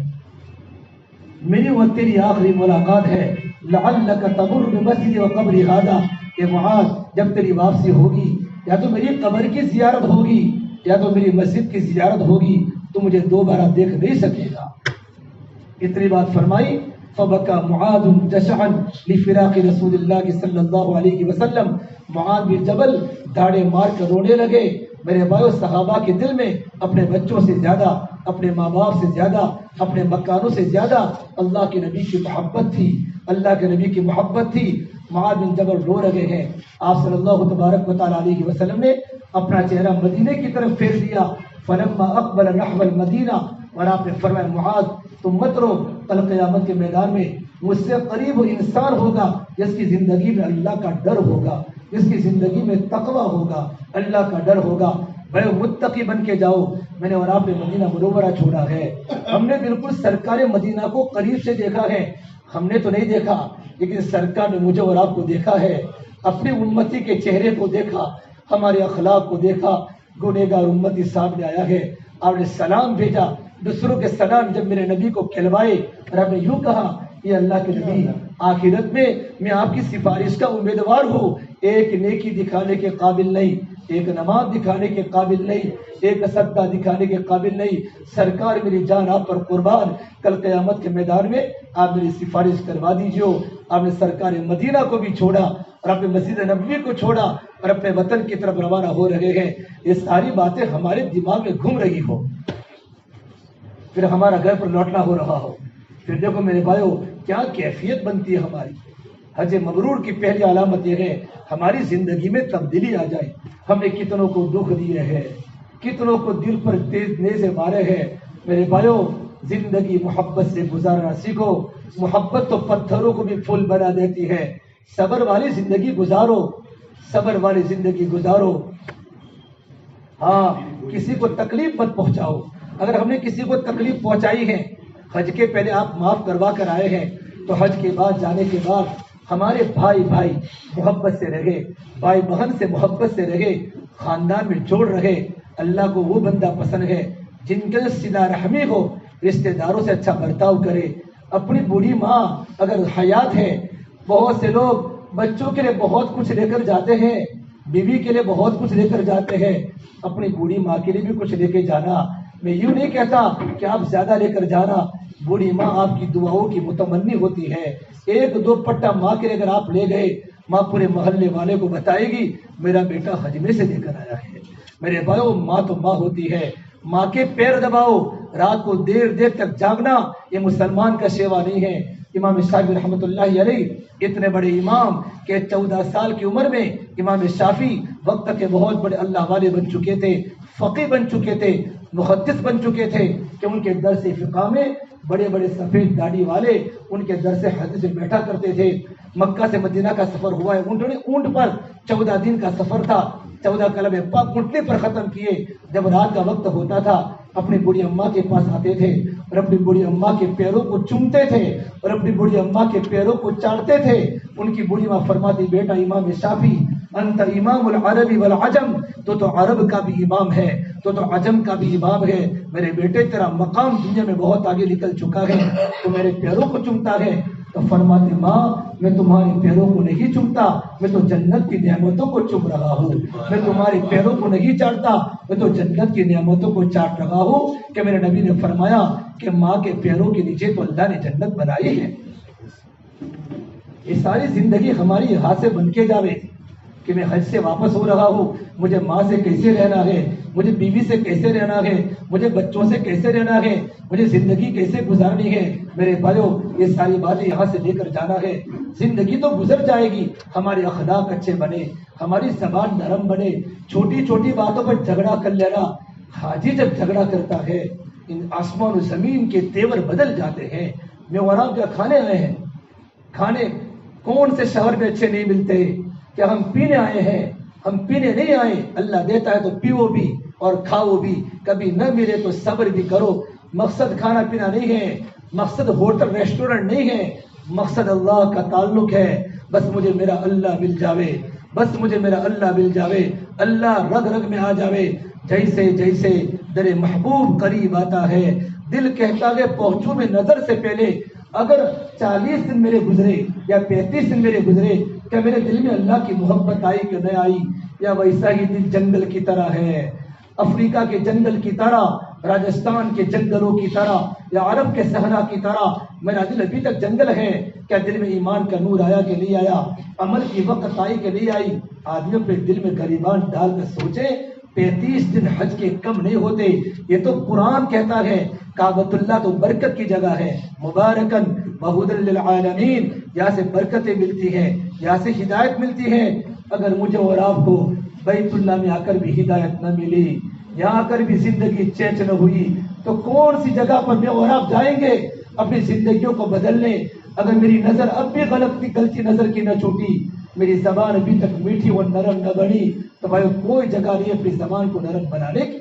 میری اور تیری آخری ملاقات ہے، لعلک تمر بمسجد و قبر ھذا، اے معاذ جب تیری واپسی ہوگی یا تو میری قبر کی زیارت ہوگی یا تو میری مسجد کی زیارت ہوگی، تو مجھے دوبارہ دیکھ نہیں سکے گا۔ اتنی بات فرمائی، فبکا معاذ جشعا لفراق رسول اللہ صلی اللہ علیہ وسلم، معاذ بن جبل دھاڑے مار کر رونے لگے۔ میرے بھائیو، صحابہ کے دل میں اپنے بچوں سے زیادہ، اپنے ماں باپ سے زیادہ، اپنے مکانوں سے زیادہ اللہ کے نبی کی محبت تھی، اللہ کے نبی کی محبت تھی۔ معاذ بن جبل رو رہے ہیں، آپ صلی اللہ تبارک و تعالیٰ علیہ وسلم نے اپنا چہرہ مدینے کی طرف پھیر دیا، فلما اقبل نحو المدینہ، اور آپ نے فرمایا معاذ تم مت رو، کل قیامت کے میدان میں مجھ سے قریب وہ انسان ہوگا جس کی زندگی میں اللہ کا ڈر ہوگا، جس کی زندگی میں تقویٰ ہوگا، اللہ کا ڈر ہوگا۔ بھائی متقی بن کے جاؤ۔ میں نے اور آپ نے مدینہ منورہ چھوڑا ہے، ہم نے بالکل سرکار مدینہ کو قریب سے دیکھا ہے، ہم نے تو نہیں دیکھا لیکن سرکار نے مجھے اور آپ کو دیکھا ہے، اپنی امتی کے چہرے کو دیکھا، ہمارے اخلاق کو دیکھا۔ گنہگار امتی سامنے آیا ہے، آپ نے سلام بھیجا، دوسروں کے سلام جب میرے نبی کو کھلوائے، اور آپ نے یوں کہا، یہ اللہ کے نبی آخرت میں آپ کی سفارش کا امیدوار ہوں، ایک نیکی دکھانے کے قابل نہیں، ایک نماز دکھانے کے قابل نہیں، ایک صدقہ دکھانے کے قابل نہیں، سرکار میری جان آپ پر قربان، کل قیامت کے میدان میں آپ میری سفارش کروا دیجیے۔ آپ نے سرکار مدینہ کو بھی چھوڑا اور اپنے مسجد نبوی کو چھوڑا اور اپنے وطن کی طرف روانہ ہو رہے ہیں۔ یہ ساری باتیں ہمارے دماغ میں گھوم رہی ہو، پھر ہمارا گھر پر لوٹنا ہو رہا ہو، پھر دیکھو میرے بھائیو کیا کیفیت بنتی ہے ہماری۔ حج مبرور کی پہلی علامت یہ ہے ہماری زندگی میں تبدیلی آ جائے۔ ہم نے کتنوں کو دکھ دیے ہیں، کتنوں کو دل پر تیز نیزے مارے ہیں۔ میرے بھائیو زندگی محبت سے گزارنا سیکھو، محبت تو پتھروں کو بھی پھول بنا دیتی ہے۔ صبر والی زندگی گزارو، صبر والی زندگی گزارو۔ ہاں، کسی کو تکلیف مت پہنچاؤ۔ اگر ہم نے کسی کو تکلیف پہنچائی ہے، حج کے پہلے آپ معاف کروا کر آئے ہیں، تو حج کے بعد جانے کے بعد ہمارے بھائی محبت سے رہے، بھائی بہن سے محبت سے رہے، خاندان میں جوڑ رہے۔ اللہ کو وہ بندہ پسند ہے جن کے صلہ رحمی ہو، رشتہ داروں سے اچھا برتاؤ کرے۔ اپنی بوڑھی ماں اگر حیات ہے، بہت سے لوگ بچوں کے لیے بہت کچھ لے کر جاتے ہیں، بیوی کے لیے بہت کچھ لے کر جاتے ہیں، اپنی بوڑھی ماں کے لیے بھی کچھ لے کے جانا۔ میں یوں نہیں کہتا کہ آپ زیادہ لے کر جانا، بوڑھی ماں آپ کی دعاؤں کی متمنی ہوتی ہے۔ ایک دو پٹا ماں کے لیے اگر آپ لے گئے، ماں پورے محلے والے کو بتائے گی میرا بیٹا حج میں سے لے کر آیا ہے۔ میرے بھائیو، ماں تو ماں ہوتی ہے، ماں کے پیر دباؤ، رات کو دیر دیر تک جاگنا یہ مسلمان کا سیوا نہیں ہے۔ امام شافعی رحمۃ اللہ علیہ اتنے بڑے امام کہ 14 سال کی عمر میں امام شافعی وقت کے بہت بڑے اللہ والے بن چکے تھے، فقیہ بن چکے تھے، محدث بن چکے تھے کہ ان کے درس فقہ میں بڑے بڑے سفید داڑھی والے ان کے درس حدیث میں بیٹھا کرتے تھے۔ مکہ سے مدینہ کا سفر ہوا ہے، اونٹ پر 14 دن کا سفر تھا، 14 کلمے پاک اونٹنے پر ختم کیے۔ جب رات کا وقت ہوتا تھا اپنی بوڑھی اماں کے پاس آتے تھے اور اپنی بوڑھی اماں کے پیروں کو چومتے تھے اور اپنی بوڑھی اماں کے پیروں کو چاٹتے تھے۔ ان کی بوڑھی ماں فرماتی بیٹا امام شافعی انت امام العرب والعجم، تو عرب کا بھی امام ہے، تو عجم کا بھی امام ہے، میرے بیٹے تیرا مقام دنیا میں بہت آگے نکل چکا ہے، تو میرے پیروں کو چومتا ہے۔ تو فرماتے ماں میں تمہارے پیروں کو نہیں چومتا، میں تو جنت کی نعمتوں کو چوم رہا ہوں، میں تمہارے پیروں کو نہیں چاٹتا، میں تو جنت کی نعمتوں کو چاٹ رہا ہوں۔ کہ میرے نبی نے فرمایا کہ ماں کے پیروں کے نیچے تو اللہ نے جنت بنائی ہے۔ یہ ساری زندگی ہماری یہاں سے بن کے جاوے کہ میں حج سے واپس ہو رہا ہوں، مجھے ماں سے کیسے رہنا ہے، مجھے بیوی سے کیسے رہنا ہے، مجھے بچوں سے کیسے رہنا ہے، مجھے زندگی کیسے گزارنی ہے۔ میرے بھائیو، یہ ساری باتیں یہاں سے لے کر جانا ہے۔ زندگی تو گزر جائے گی، ہمارے اخلاق اچھے بنے، ہماری زبان نرم بنے، چھوٹی چھوٹی باتوں پر جھگڑا کر لینا۔ حاجی جب جھگڑا کرتا ہے ان آسمان و زمین کے تیور بدل جاتے ہیں۔ میں اور آپ کیا کھانے آئے ہیں، کھانے کون سے شہر میں اچھے نہیں ملتے، کیا ہم پینے آئے ہیں؟ ہم پینے نہیں آئے، اللہ دیتا ہے تو پیو بھی اور کھاؤ بھی، کبھی نہ ملے تو صبر بھی کرو۔ مقصد کھانا پینا نہیں ہے، مقصد ہوٹل ریسٹورنٹ نہیں ہے، مقصد اللہ کا تعلق ہے۔ بس مجھے میرا اللہ مل جاوے، بس مجھے میرا اللہ مل جاوے، اللہ رگ رگ میں آ جاوے۔ جیسے جیسے در محبوب قریب آتا ہے، دل کہتا ہے پہنچوں میں نظر سے پہلے۔ اگر 40 دن میرے گزرے یا 35 دن میرے گزرے، کیا میرے دل میں اللہ کی محبت آئی کہ نہ آئی؟ یا ویسا ہی دل جنگل کی طرح ہے، افریقہ کے جنگل کی طرح، راجستھان کے جنگلوں کی طرح، یا عرب کے صحرا کی طرح میرا دل ابھی تک جنگل ہے؟ کیا دل میں ایمان کا نور آیا کہ نہیں آیا؟ عمل کی وقت آئی کہ نہیں آئی؟ آدمیوں پہ دل میں گریبان ڈال کر سوچے، 35 دن حج کے کم نہیں ہوتے۔ یہ تو قرآن کہتا ہے کعبۃ اللہ تو برکت کی جگہ ہے، مبارکن وہدی للعالمین، یہاں سے برکتیں ملتی ہیں، یہاں سے ہدایت ملتی ہے۔ اگر مجھے اور آپ کو بیت اللہ میں آ کر بھی ہدایت نہ ملی، یہاں آ کر بھی زندگی چینج نہ ہوئی، تو کون سی جگہ پر میں اور آپ جائیں گے اپنی زندگیوں کو بدلنے؟ اگر میری نظر اب بھی غلطی نظر کی نہ چھوٹی، میری زبان ابھی تک میٹھی اور نرم نہ بنی، تو بھائی کوئی جگہ نہیں اپنی زبان کو نرم بنانے کی۔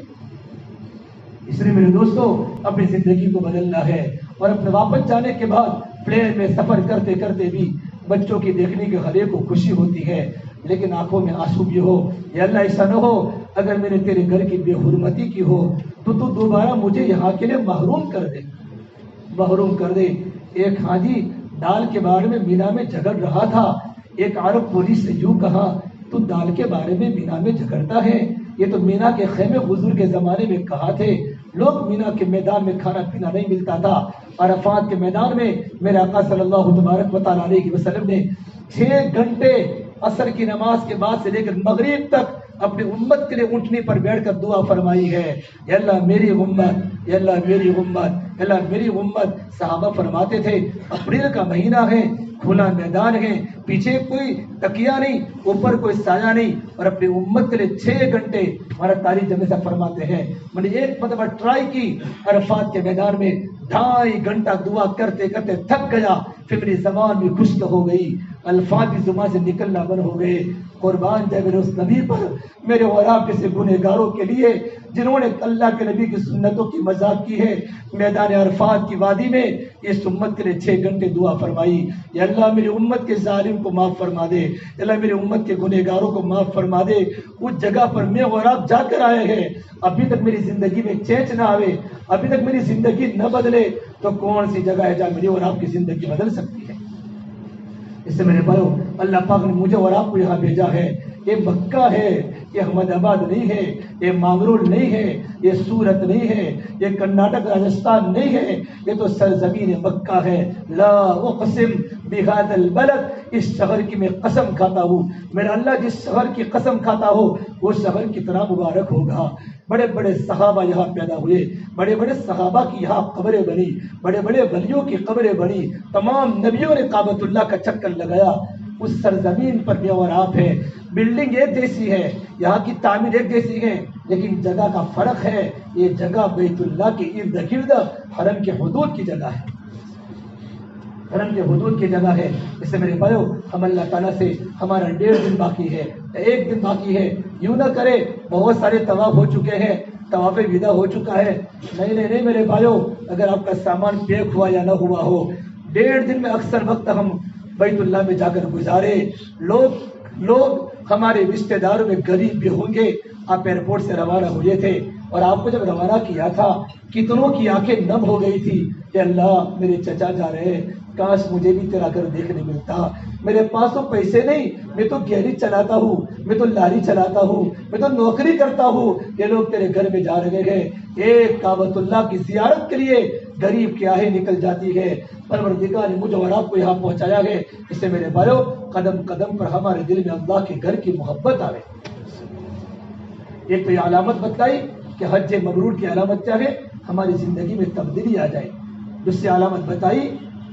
اس لیے میرے دوستو، اپنی زندگی کو بدلنا ہے۔ اور اپنے واپس جانے کے بعد پلین میں سفر کرتے کرتے بھی بچوں کی دیکھنے کے ہر ایک کو خوشی ہوتی ہے، لیکن آنکھوں میں آنسو بھی ہو۔ یا اللہ ایسا نہ ہو اگر میں نے تیرے گھر کی بے حرمتی کی ہو تو تو دوبارہ مجھے یہاں کے لیے محروم کر دے، محروم کر دے۔ ایک حاجی دال کے بارے میں مینا میں جھگڑ رہا تھا، ایک عرب پولیس سے یوں کہا تو دال کے بارے میں مینا میں جھگڑتا ہے؟ یہ تو مینا کے خیمے حضور کے زمانے میں کہا تھے، لوگ مینا کے میدان میں کھانا پینا نہیں ملتا تھا، عرفات کے میدان میں میرے آقا صلی اللہ تبارک و تعالیٰ علیہ وسلم نے 6 گھنٹے عصر کی نماز کے بعد سے لے کر مغرب تک اپنی امت کے لیے اونٹنی پر بیٹھ کر دعا فرمائی ہے، یا اللہ میری امت، یا اللہ میری امت، یا اللہ میری امت۔ صحابہ فرماتے تھے اپریل کا مہینہ ہے، کھلا میدان ہے، پیچھے کوئی تکیہ نہیں، اوپر کوئی سایہ نہیں، اور اپنی امت کے لیے 6 گھنٹے ہمارا تاریخ جمع سے فرماتے ہیں۔ میں نے ایک مرتبہ ٹرائی کی عرفات کے میدان میں، 2.5 گھنٹہ دعا کرتے کرتے تھک گیا، پھر میری زبان بھی خشک ہو گئی، الفاظ بھی زبان سے نکلنا بند ہو گئے۔ قربان جائے میرے اس نبی پر، میرے اور آپ جیسے گنہگاروں کے لیے جنہوں نے اللہ کے نبی کی سنتوں کی مذاق کی ہے۔ میدان عرفات کی وادی میں اس امت کے لیے 6 گھنٹے دعا فرمائی، یا اللہ میری امت کے ظالم کو معاف فرما دے، یا اللہ میری امت کے گنہگاروں کو معاف فرما دے۔ اس جگہ پر میں اور آپ جا کر آئے ہیں، ابھی تک میری زندگی میں چینج نہ آوے، ابھی تک میری زندگی نہ بدلے، تو کون سی جگہ ہے جہاں میری اور آپ کی زندگی بدل سکتی ہے؟ اس سے میرے بھائیو، اللہ پاک نے مجھے اور آپ کو یہاں بھیجا ہے، یہ مکہ ہے، یہ احمد آباد نہیں ہے، یہ مانگرول نہیں ہے، یہ سورت نہیں ہے، یہ کرناٹک راجستھان نہیں ہے، یہ تو سرزمین مکہ ہے۔ لا اقسم بہذا البلد، اس شہر کی میں قسم کھاتا ہوں، میرا اللہ جس شہر کی قسم کھاتا ہو وہ شہر کتنا مبارک ہوگا۔ بڑے بڑے صحابہ یہاں پیدا ہوئے، بڑے بڑے صحابہ کی یہاں قبریں بنی، بڑے بڑے ولیوں کی قبریں بنی، تمام نبیوں نے کعبۃ اللہ کا چکر لگایا۔ اس سرزمین پر میں اور آپ ہے، بلڈنگ ایک جیسی ہے، یہاں کی تعمیر ایک جیسی ہے، لیکن جگہ کا فرق ہے۔ یہ جگہ بیت اللہ کے ارد گرد حرم کے حدود کی جگہ ہے، حرم کے حدود کی جگہ ہے۔ اس سے میرے بھائیو، ہم اللہ تعالیٰ سے ہمارا 1.5 دن باقی ہے، 1 دن باقی ہے، یوں نہ کرے بہت سارے طواف ہو چکے ہیں، طواف ودا ہو چکا ہے۔ نہیں میرے بھائیو، اگر آپ کا سامان پیک ہوا یا نہ ہوا ہو، 1.5 دن میں اکثر وقت ہم بیت اللہ میں جا کر گزارے۔ لوگ ہمارے رشتہ داروں میں غریب بھی ہوں گے۔ آپ ایئرپورٹ سے روانہ ہوئے تھے اور آپ کو جب روانہ کیا تھا کتنوں کی آنکھیں نم ہو گئی تھی کہ اللہ میرے چچا جا رہے ہیں، کاش مجھے بھی تیرا گھر دیکھنے ملتا۔ میرے پاس تو پیسے نہیں، میں تو گیریج چلاتا ہوں، میں تو لاری چلاتا ہوں، میں تو نوکری کرتا ہوں، یہ لوگ تیرے گھر میں جا رہے ہیں۔ ایک کعبۃ اللہ کی زیارت کے لیے غریب کی آہیں نکل جاتی ہے۔ پروردگار نے مجھے اور آپ کو یہاں پہنچایا ہے، اس سے میرے بھائیو قدم قدم پر ہمارے دل میں اللہ کے گھر کی محبت آئے۔ ایک تو یہ علامت بتلائی کہ حج مبرور کی علامت کیا ہے؟ ہماری زندگی میں تبدیلی آ جائے۔ دوسری علامت بتائی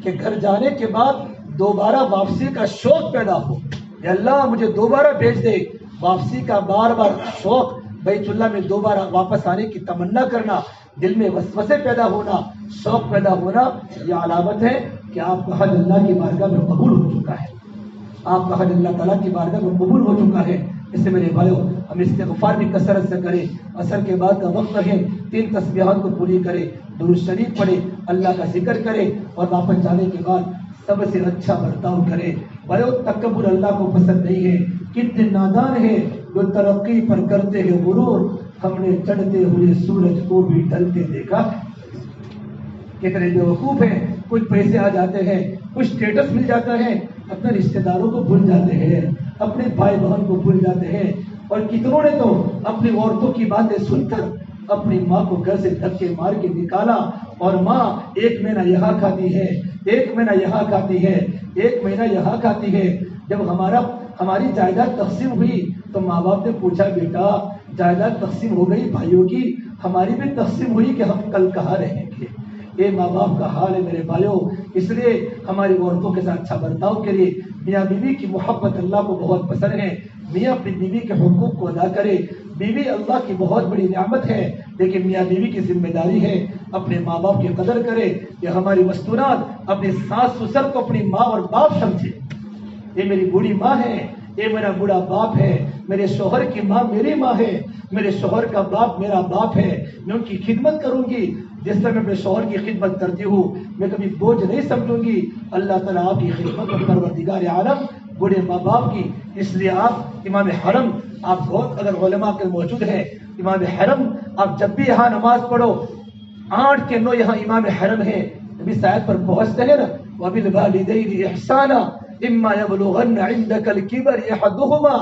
کہ گھر جانے کے بعد دوبارہ واپسی کا شوق پیدا ہو، یا اللہ مجھے دوبارہ بھیج دے۔ واپسی کا بار بار شوق، بیت اللہ میں دوبارہ واپس آنے کی تمنا کرنا، دل میں وسوسے پیدا ہونا، شوق پیدا ہونا، یہ علامت ہے کہ آپ کا حج اللہ کی بارگاہ میں قبول ہو چکا ہے، آپ کا حج اللہ تعالیٰ کی بارگاہ میں قبول ہو چکا ہے۔ اس سے میرے بھائیو، ہم استغفار بھی کثرت سے کریں، عصر کے بعد کا وقت رہے 3 تسبیحات کو پوری کرے، درود شریف پڑھے، اللہ کا ذکر کرے، اور واپس جانے کے بعد سب سے اچھا برتاؤ کرے۔ بھائیو، تکبر اللہ کو پسند نہیں ہے۔ کتنے نادان ہیں جو ترقی پر کرتے ہیں غرور، ہم نے چڑھتے ہوئے سورج کو بھی ڈھلتے دیکھا۔ کتنے بیوقوف ہیں، کچھ پیسے آ جاتے ہیں، کچھ اسٹیٹس مل جاتا ہے، اپنے رشتہ داروں کو بھول جاتے ہیں، اپنے بھائی بہن کو بھول جاتے ہیں، اور کتنوں نے تو اپنی عورتوں کی باتیں سن کر اپنی ماں کو گھر سے دھکے مار کے نکالا، اور ماں 1 مہینہ یہاں کھاتی ہے، 1 مہینہ یہاں کھاتی ہے، 1 مہینہ یہاں کھاتی ہے۔ جب ہماری جائیداد تقسیم ہوئی تو ماں باپ نے پوچھا، بیٹا جائیداد تقسیم ہو گئی بھائیوں کی، ہماری بھی تقسیم ہوئی کہ ہم کل کہاں رہیں گے؟ یہ ماں باپ کا حال ہے میرے بھائیوں۔ اس لیے ہماری عورتوں کے ساتھ اچھا برتاؤ کرے۔ میاں بیوی کی محبت اللہ کو بہت پسند ہے، میاں اپنی بیوی کے حقوق کو ادا کرے۔ بیوی اللہ کی بہت بڑی نعمت ہے، لیکن میاں بیوی کی ذمہ داری ہے اپنے ماں باپ کی قدر کرے۔ یہ ہماری مستورات اپنے ساس سسر کو اپنی ماں اور باپ سمجھے۔ یہ میری بوڑھی ماں ہے، یہ میرا بوڑھا باپ ہے، میرے شوہر کی ماں میری ماں ہے، میرے شوہر کا باپ میرا باپ ہے۔ میں ان کی خدمت کروں گی جس طرح میں اپنے شوہر کی خدمت کرتی ہوں، میں کبھی بوجھ نہیں سمجھوں گی۔ اللہ تعالیٰ آپ کی خدمت اور پروردگار عالم بوڑھے ماں باپ کی، اس لیے آپ امام حرم، آپ بہت اگر علماء کے موجود ہیں، امام حرم آپ جب بھی یہاں نماز پڑھو 8 کے 9 یہاں امام حرم ہے، نبی صاحب پر پہنچتے ہیں نا، وَبِالْوَالِدَيْنِ إِحْسَانًا إِمَّا يَبْلُغَنَّ عِنْدَكَ الْكِبَرَ أَحَدُهُمَا۔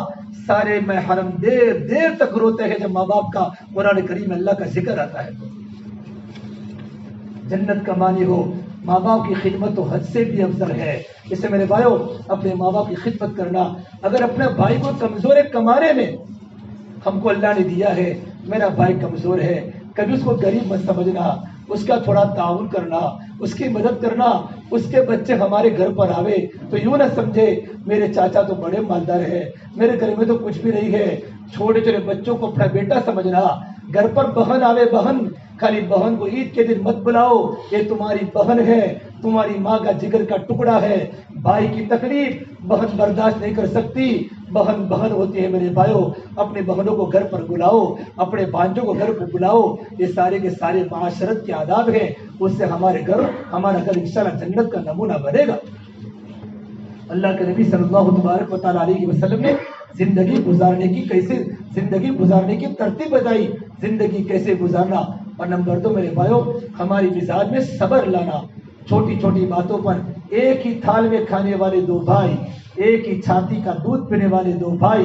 سارے میں حرم دیر تک روتے ہیں جب ماں باپ کا قرآن کریم اللہ کا ذکر آتا ہے۔ جنت کا مانی ہو، ماں باپ کی خدمت تو حد سے بھی افضل ہے۔ اس سے میرے بھائیو، اپنے ماں باپ کی خدمت کرنا۔ اگر اپنے بھائی کو کمزور کمانے میں ہم کو اللہ نے دیا ہے، میرا بھائی کمزور ہے، کبھی اس کو غریب مت سمجھنا، اس کا تھوڑا تعاون کرنا، اس کی مدد کرنا۔ اس کے بچے ہمارے گھر پر آوے تو یوں نہ سمجھے میرے چاچا تو بڑے مالدار ہے، میرے گھر میں تو کچھ بھی نہیں ہے۔ چھوٹے چھوٹے بچوں کو اپنا بیٹا سمجھنا۔ گھر پر بہن آوے، بہن خالی بہن کو عید کے دن مت بلاؤ، یہ تمہاری بہن ہے، تمہاری ماں کا جگر کا ٹکڑا ہے۔ بھائی کی تکلیف بہن برداشت نہیں کر سکتی، بہن بہن ہوتی ہے میرے بھائیوں۔ اپنے بہنوں کو گھر پر بلاؤ، اپنے بھانجوں کو گھر پر بلاؤ، یہ سارے کے سارے معاشرت کے آداب ہیں، اس سے ہمارا گھر انشاءاللہ جنت کا نمونہ بنے گا۔ اللہ کے نبی صلی اللہ تبارک و تعالیٰ علیہ وسلم نے زندگی گزارنے کی ترتیب بتائی، زندگی کیسے گزارنا۔ اور نمبر 2 میرے بھائیوں، ہماری مزاج میں صبر لانا۔ چھوٹی چھوٹی باتوں پر ایک ہی تھال میں کھانے والے 2 بھائی، ایک ہی چھاتی کا دودھ پینے والے 2 بھائی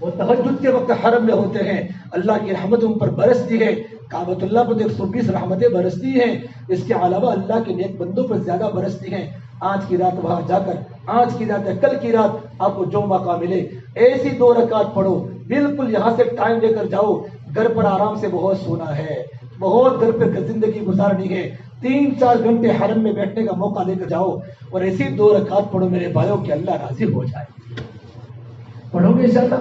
وہ تہجد کے وقت حرم میں ہوتے ہیں، اللہ کی رحمت ان پر برستی ہے، کعبۃ اللہ پر 120 رحمتیں برستی ہیں، اس کے علاوہ اللہ کے نیک بندوں پر زیادہ برستی ہیں۔ آج کی رات وہاں جا کر، آج کی رات ہے کل کی رات آپ کو جو موقع ملے ایسی 2 رکعت پڑھو، بالکل یہاں سے ٹائم لے کر جاؤ، گھر پر آرام سے بہت سونا ہے، بہت گھر پہ زندگی گزارنی ہے، 3-4 گھنٹے حرم میں بیٹھنے کا موقع لے کر جاؤ اور ایسی 2 رکعت پڑھو میرے بھائیوں کہ اللہ راضی ہو جائے۔ پڑھو گے انشاءاللہ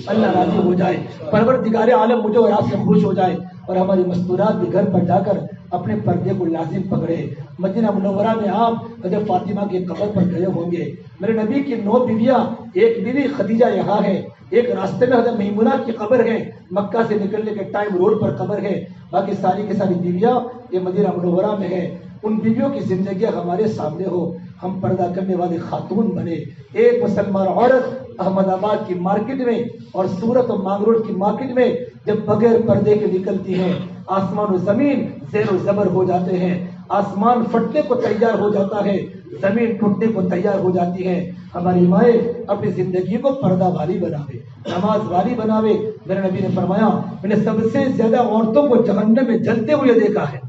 اللہ راضی ہو جائے، پروردگار عالم مجھے اور آپ سے خوش ہو جائے، اور ہماری مستورات بھی گھر پر جا کر اپنے پردے کو لازم پکڑے۔ مدینہ منورہ میں آپ حضرت فاطمہ کی قبر پر گئے ہوں گے، میرے نبی کی 9 بیویاں، ایک بیوی خدیجہ یہاں ہے، ایک راستے میں حضرت میمونہ کی قبر ہے، مکہ سے نکلنے کے ٹائم روڈ پر قبر ہے، باقی ساری کی ساری بیویاں یہ مدینہ منورہ میں ہے۔ ان بیویوں کی زندگیاں ہمارے سامنے ہو، ہم پردہ کرنے والی خاتون بنے۔ ایک مسلمان عورت احمد آباد کی مارکیٹ میں اور سورت اور مانگروڈ کی مارکیٹ میں جب بغیر پردے کے نکلتی ہیں، آسمان و زمین زیر و زبر ہو جاتے ہیں، آسمان پھٹنے کو تیار ہو جاتا ہے، زمین ٹوٹنے کو تیار ہو جاتی ہے۔ ہماری مائیں اپنی زندگی کو پردہ والی بناوے، نماز والی بناوے۔ میرے نبی نے فرمایا میں نے سب سے زیادہ عورتوں کو جہنم میں جلتے ہوئے دیکھا ہے۔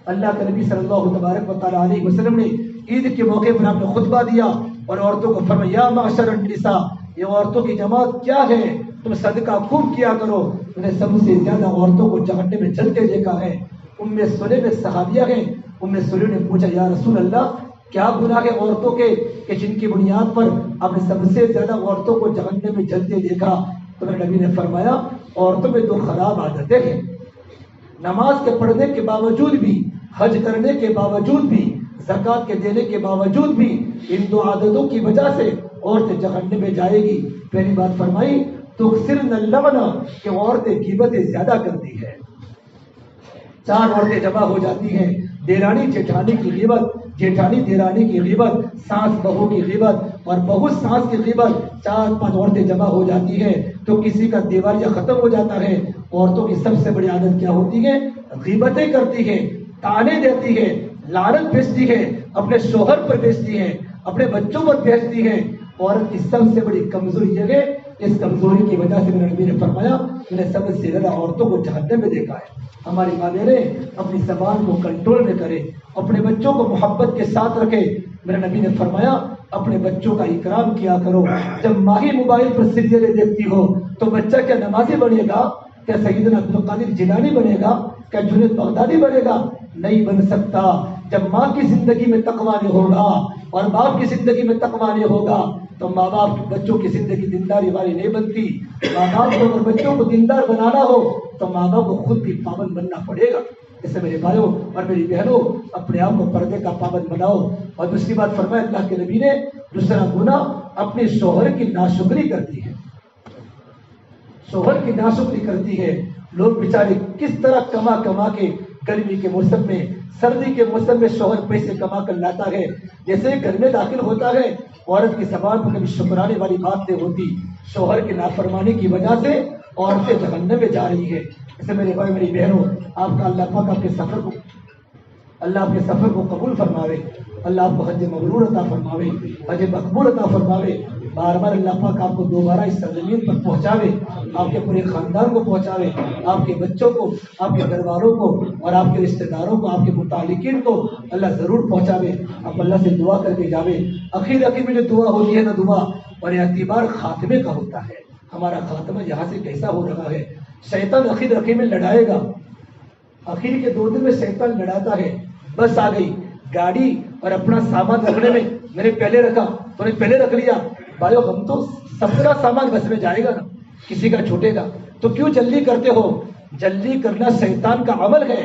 اللہ کے نبی صلی اللہ تبارک و تعالیٰ علیہ وسلم نے عید کے موقع پر آپ نے خطبہ دیا اور عورتوں کو فرمایا یا معشر النساء، یہ عورتوں کی جماعت کیا ہے، تم صدقہ خوب کیا کرو۔ میں نے سب سے زیادہ عورتوں کو جہنم میں جلتے دیکھا ہے۔ ام سلیم میں صحابیہ ہیں، ام سلیم نے پوچھا یا رسول اللہ کیا گناہ ہے عورتوں کے کہ جن کی بنیاد پر آپ نے سب سے زیادہ عورتوں کو جہنم میں جلتے دیکھا؟ تو میرے نبی نے فرمایا عورتوں میں 2 خراب عادتیں ہیں، نماز کے پڑھنے کے باوجود بھی، حج کرنے کے باوجود بھی، زکوٰۃ کے دینے کے باوجود بھی، ان 2 عادتوں کی وجہ سے عورتیں جہنم میں جائے گی۔ پہلی بات فرمائی تکثرن اللعن کہ عورتیں غیبتیں زیادہ کرتی ہے۔ 4 عورتیں جمع ہو جاتی ہیں، دیرانی جیٹھانی کی غیبت، جیٹھانی دیرانی کی غیبت، ساس بہو کی غیبت اور بہو ساس کی غیبت، 4-5 عورتیں جمع ہو جاتی ہیں تو کسی کا دیوالیہ ختم ہو جاتا ہے۔ عورتوں کی سب سے بڑی عادت کیا ہوتی ہے؟ غیبتیں کرتی ہے، طعنے دیتی ہے، لعنت بھیجتی ہے، اپنے شوہر پر بھیجتی ہے، اپنے بچوں پر بھیجتی ہے۔ عورت کی سب سے بڑی کمزوری یہ ہے، اس کمزوری کی وجہ سے میرے نبی نے فرمایا میں نے سب سے زیادہ عورتوں کو جہنم میں دیکھا ہے۔ ہماری ماں بہنیں اپنی زبان کو کنٹرول میں کرے، اپنے بچوں کو محبت کے ساتھ رکھے۔ میرے نبی نے فرمایا اپنے بچوں کا اکرام کیا کرو۔ جب ماہی موبائل پر سیریلیں دیکھتی ہو تو بچہ کیا نمازی بنے گا؟ کیا سیدنا عبدالقادر جیلانی بنے گا؟ کیا جنید بغدادی بنے گا؟ نہیں بن سکتا۔ جب ماں کی زندگی میں تقویٰ نہیں ہوگا اور باپ کی زندگی میں تقویٰ نہیں ہوگا تو ماں باپ بچوں کی زندگی دینداری والی نہیں بنتی۔ ماں باپ کو اگر بچوں کو دیندار بنانا ہو تو ماں باپ کو خود بھی پابند بننا پڑے گا۔ اس سے میرے بھائیوں اور میری بہنوں اپنے آپ کو پردے کا پابند بناؤ۔ اور دوسری بات فرمایا اللہ کے نبی نے دوسرا گناہ اپنے شوہر کی ناشکری کرتی ہے، شوہر کی ناشکری کرتی ہے۔ لوگ بیچارے کس طرح کما کما کے گرمی کے موسم میں، سردی کے موسم میں شوہر پیسے کما کر لاتا ہے، جیسے گھر میں داخل ہوتا ہے عورت کی زبان پر کبھی شکرانے والی بات نہیں ہوتی۔ شوہر کی نافرمانی کی وجہ سے عورتیں جہنم میں جا رہی ہے۔ اسے میرے بھائی میری بہنوں آپ کا اللہ پاک آپ کے سفر کو قبول فرماوے، اللہ آپ کو حج مبرور عطا فرماوے، حج مقبول عطا فرماوے۔ بار بار اللہ پاک آپ کو دوبارہ اس سرزمین پر پہنچاوے، آپ کے پورے خاندان کو پہنچاوے، آپ کے بچوں کو، آپ کے گھر والوں کو اور آپ کے رشتہ داروں کو، آپ کے متعلقین کو اللہ ضرور پہنچاوے۔ آپ اللہ سے دعا کر کے جاوے۔ اخیر میں جو دعا ہوتی ہے نا دعا اور اعتبار خاتمے کا ہوتا ہے۔ ہمارا خاتمہ یہاں سے کیسا ہو رہا ہے؟ شیطان اخیر میں لڑائے گا، اخیر کے 2 دن میں شیطان لڑاتا ہے۔ بس آ گئی گاڑی اور اپنا سامان رکھنے میں میں نے پہلے رکھا تو نے پہلے رکھ لیا۔ بھائیو ہم تو سب کا سامان بس میں جائے گا نا، کسی کا چھوٹے گا، تو کیوں جلدی کرتے ہو؟ جلدی کرنا شیطان کا عمل ہے۔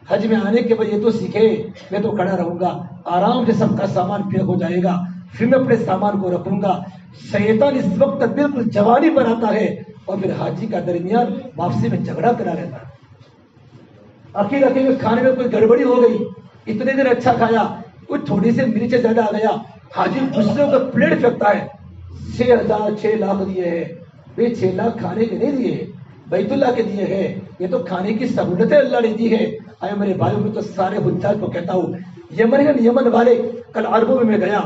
حج میں آنے کے بعد یہ تو سیکھے میں تو کھڑا رہوں گا، آرام سے سب کا سامان پیک ہو جائے گا، پھر میں اپنے سامان کو رکھوں گا۔ شیطان اس وقت تک بالکل جوانی پر آتا ہے اور پھر حاجی کا درمیان واپسی میں جھگڑا کرا رہتا ہے۔ اخیر میں کھانے میں کوئی گڑبڑی ہو گئی، اتنے دن اچھا کھایا، کوئی تھوڑی سی مرچیں زیادہ آ گیا، حاجی غصے ہو کر پلیٹ پھینکتا ہے۔ 6 لاکھ دیے ہیں، بھائی 6 لاکھ کھانے کے نہیں دیے، بیت اللہ کے دیے ہیں، یہ تو کھانے کی سہولتیں اللہ نے دی ہے۔ آئے میرے بھائیوں میں تو سارے حجاج کو کہتا ہوں، یمن والے کل عربوں میں گیا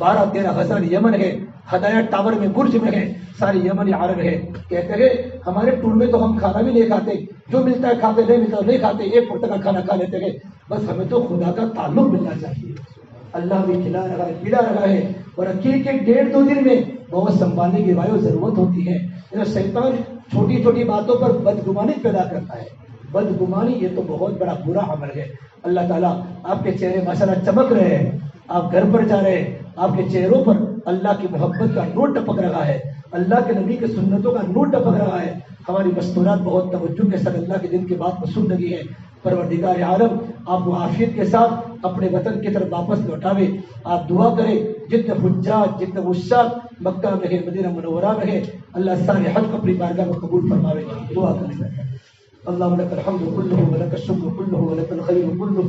12-13 ہزار یمن ہے، ہدایہ ٹاور میں برج میں ہے، سارے یمنی عرب ہے، کہتے ہیں ہمارے ٹور میں تو ہم کھانا بھی نہیں کھاتے، جو ملتا ہے کھاتے، نہیں ملتا نہیں کھاتے، ایک وقت کا کھانا کھا لیتے ہیں، بس ہمیں تو خدا کا تعلق ملنا چاہیے۔ اللہ بھی کھلا رہا ہے، پلا رہا ہے، اور عقیق کے 1.5-2 دن میں بہت سنبھالنے کی وایو ضرورت ہوتی ہے۔ شیطان چھوٹی چھوٹی باتوں پر بدگمانی پیدا کرتا ہے، بدگمانی یہ تو بہت بڑا برا عمل ہے۔ اللہ تعالیٰ آپ کے چہرے ماشاءاللہ چمک رہے ہیں، آپ گھر پر جا رہے ہیں، آپ کے چہروں پر اللہ کی محبت کا نور ٹپک رہا ہے، اللہ کے نبی کے سنتوں کا نور ٹپک رہا ہے، ہماری مستورات بہت توجہ کے ساتھ اللہ کے دن کی بات کو سن رہی ہے۔ پروردگار عالم آپ کو عافیت کے ساتھ اپنے وطن کی طرف واپس لوٹاوے۔ آپ دعا کریں جتنے حجاج جتنے وشاق مکہ میں ہے، مدینہ منورہ میں ہے، اللہ سارے حج کو اپنی بارگاہ میں قبول فرماوے۔ دعا کریں۔ اللهم لك الحمد كله ولك الشكر كله ولك الخير كله،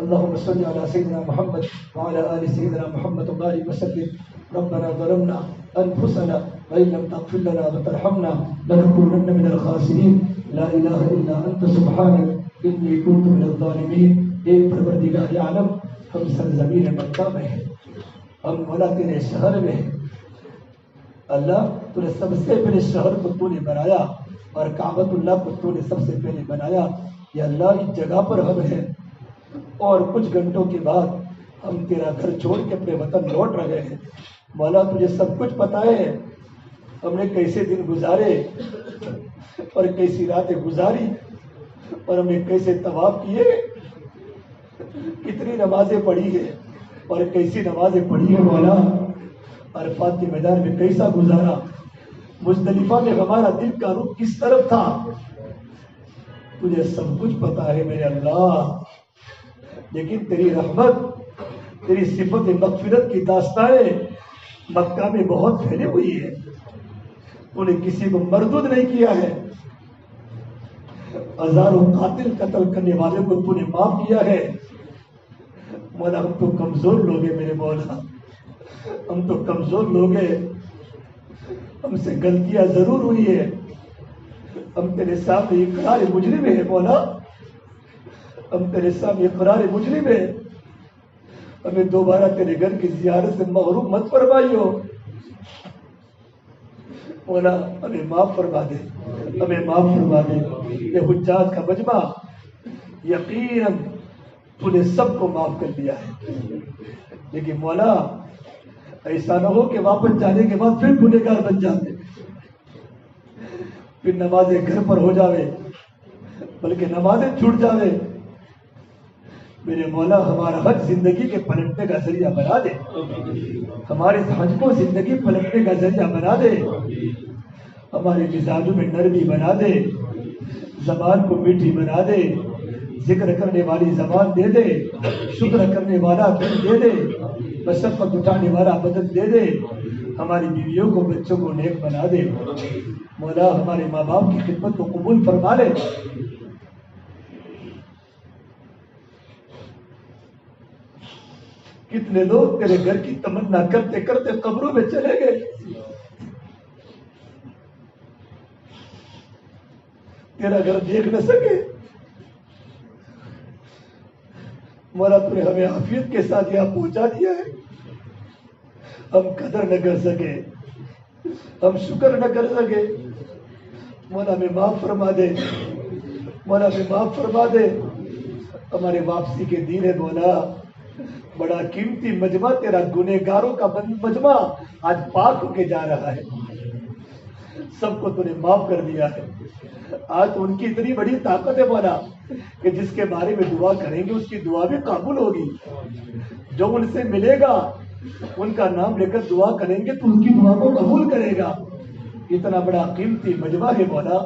اللهم صل على سيدنا محمد وعلى آل سيدنا محمد وبارك وسلم۔ ربنا ظلمنا أنفسنا وإن لم تغفر لنا وترحمنا لنكونن من الخاسرين، لا إله إلا أنت سبحانك إني كنت من الظالمين۔ اے پروردگار عالم، ہم سرزمین مکہ میں ہیں، ہم مولا تیرے شہر میں ہیں۔ اللہ تو نے سب سے پہلے شہر کو تو نے بنایا اور کعبۃ اللہ کو تو نے سب سے پہلے بنایا۔ یا اللہ اس جگہ پر ہم ہیں اور کچھ گھنٹوں کے بعد ہم تیرا گھر چھوڑ کے اپنے وطن لوٹ رہے ہیں۔ مولا تجھے سب کچھ پتا ہے ہم نے کیسے دن گزارے اور کیسی راتیں گزاری اور ہم نے کیسے طواف کیے، کتنی نمازیں پڑھی ہے اور کیسی نمازیں پڑھی ہے مولا، عرفات کے میدان میں کیسا گزارا، مزدلفہ میں ہمارا دل کا رخ کس طرف تھا، تجھے سب کچھ پتا ہے میرے اللہ۔ لیکن تیری رحمت، تیری صفت مغفرت کی داستانیں مکہ میں بہت پھیلی ہوئی ہے، تو نے کسی کو مردود نہیں کیا ہے، ہزاروں قاتل قتل کرنے والے کو تو نے معاف کیا ہے۔ مولا ہم تو کمزور لوگ ہیں میرے مولا، ہم تو کمزور لوگ ہیں، ہم سے غلطیاں ضرور ہوئی ہے، ہم تیرے سامنے اقرار مجرم ہے مولا، ہم تیرے سامنے اقرار مجرم ہے، ہمیں دوبارہ تیرے گھر کی زیارت سے محروم مت فرمائیو مولا، ہمیں معاف فرما دے، ہمیں معاف فرما دے۔ یہ حجاج کا مجمع یقیناً تو نے سب کو معاف کر دیا ہے، لیکن مولا ایسا نہ ہو کہ واپس جانے کے بعد پھر گنہگار بن جاتے، پھر نمازیں گھر پر ہو جاوے بلکہ نمازیں چھوٹ جاوے۔ میرے مولا ہمارا حج زندگی کے پلٹنے کا ذریعہ بنا دے، ہمارے حج کو زندگی پلٹنے کا ذریعہ بنا دے، ہمارے مزاجوں میں نرمی بنا دے، زبان کو میٹھی بنا دے، ذکر کرنے والی زبان دے دے، شکر کرنے والا دل دے دے، مشقت اٹھانے والا بدن دے دے، ہماری بیویوں کو بچوں کو نیک بنا دے۔ مولا ہمارے ماں باپ کی خدمت کو قبول فرما لے۔ کتنے لوگ تیرے گھر کی تمنا کرتے کرتے قبروں میں چلے گئے، تیرا گھر دیکھ نہ سکے۔ مولا تو نے ہمیں عافیت کے ساتھ یہاں پہنچا دیا ہے، ہم قدر نہ کر سکے، ہم شکر نہ کر سکے، مولا ہمیں معاف فرما دے، مولا ہمیں معاف فرما دے۔ ہمارے واپسی کے دن ہے مولا، بڑا قیمتی مجمع تیرا گنہگاروں کا مجمع آج پاک ہو کے جا رہا ہے، سب کو تو نے معاف کر دیا ہے۔ آج تو ان کی اتنی بڑی طاقت ہے مولا کہ جس کے بارے میں دعا کریں گے اس کی دعا بھی قبول ہوگی، جو ان سے ملے گا ان کا نام لے کر دعا کریں گے تو ان کی دعا کو قبول کرے گا۔ اتنا بڑا قیمتی مجمع ہے مولا،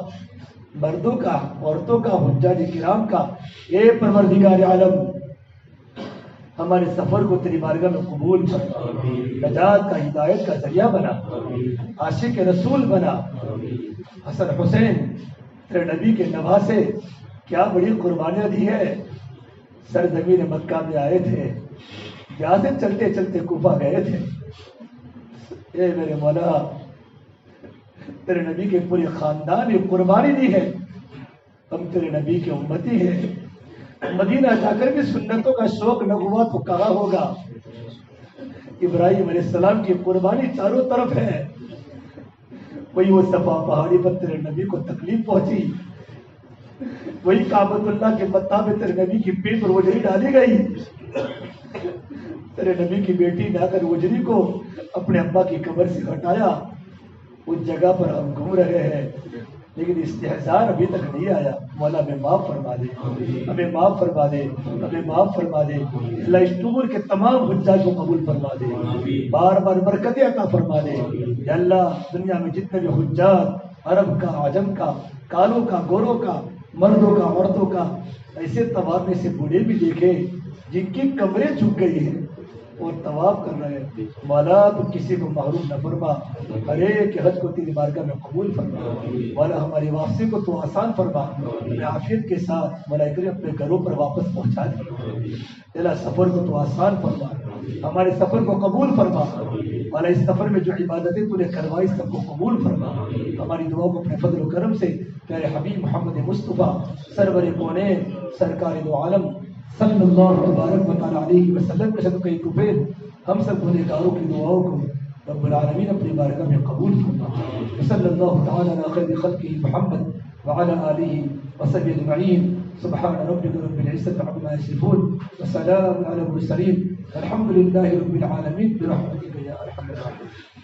مردوں کا، عورتوں کا، حجاج کرام کا۔ اے پروردگار عالم ہمارے سفر کو تیری بارگاہ میں قبول کر، نجات کا، ہدایت کا ذریعہ بنا، عاشق رسول بنا۔ حسن حسین تیرے نبی کے نواسے، کیا بڑی قربانیاں دی ہے، سرزمین مکہ میں آئے تھے، یہاں سے چلتے چلتے کوفہ گئے تھے۔ اے میرے مولا تیرے نبی کے پورے خاندان نے قربانی دی ہے، ہم تیرے نبی کے امتی ہیں۔ مدینہ جا کر بھی سنتوں کا شوق نہ ہوا تو کہا ہوگا، ابراہیم علیہ السلام کی قربانی چاروں طرف ہے. وہی وہ صفا پہاڑی پر تیرے نبی کو تکلیف پہنچی, وہی کعبۃ اللہ کے متھا پہ تیرے نبی کی پیٹ پر وجری ڈالی گئی. تیرے نبی کی بیٹی نے آ کر وجری کو اپنے ابا کی قبر سے ہٹایا. اس جگہ پر ہم گھوم رہے ہیں لیکن استحزار ابھی تک نہیں آیا. مولا ہمیں معاف فرما دے, ہمیں معاف فرما دے, ہمیں معاف فرما دے. اللہ اس ٹور کے تمام حجاج کو قبول فرما دے, بار بار برکتیں عطا فرما دے. یا اللہ دنیا میں جتنے بھی حجاج عرب کا, عجم کا, کالوں کا, گوروں کا, مردوں کا, عورتوں کا, ایسے طواف میں سے بوڑھے بھی دیکھے جن کی کمریں جھک گئی ہیں اور طواف کر رہے ہیں. مولا تو کسی کو محروم نہ فرما, ہر ایک حج کو تیری بارگاہ میں قبول فرما. مولا ہماری واپسی کو تو آسان فرما, ہمیں عافیت کے ساتھ مولا کریم اپنے گھروں پر واپس پہنچا دے. اللہ سفر کو تو آسان فرما, ہمارے سفر کو قبول فرما. مولا اس سفر میں جو عبادتیں تو نے کروائی سب کو قبول فرما. ہماری دعاؤں کو اپنے فضل و کرم سے پیارے حبیب محمد مصطفیٰ سرور کونین سرکار دو عالم صلی اللہ تبارک و تعالی علیہ وسلم کے سب کئی کفیر ہم سب گنہگاروں کی دعاؤں کو رب العالمین اپنی بارگاہ میں قبول فرما. صلی اللہ تعالی علی خیر خلقہ محمد وعلی آلہ وصحبہ اجمعین. سبحان ربک رب العزۃ عما یصفون وسلام علی المرسلین والحمد للہ رب العالمین برحمتک یا ارحم الراحمین.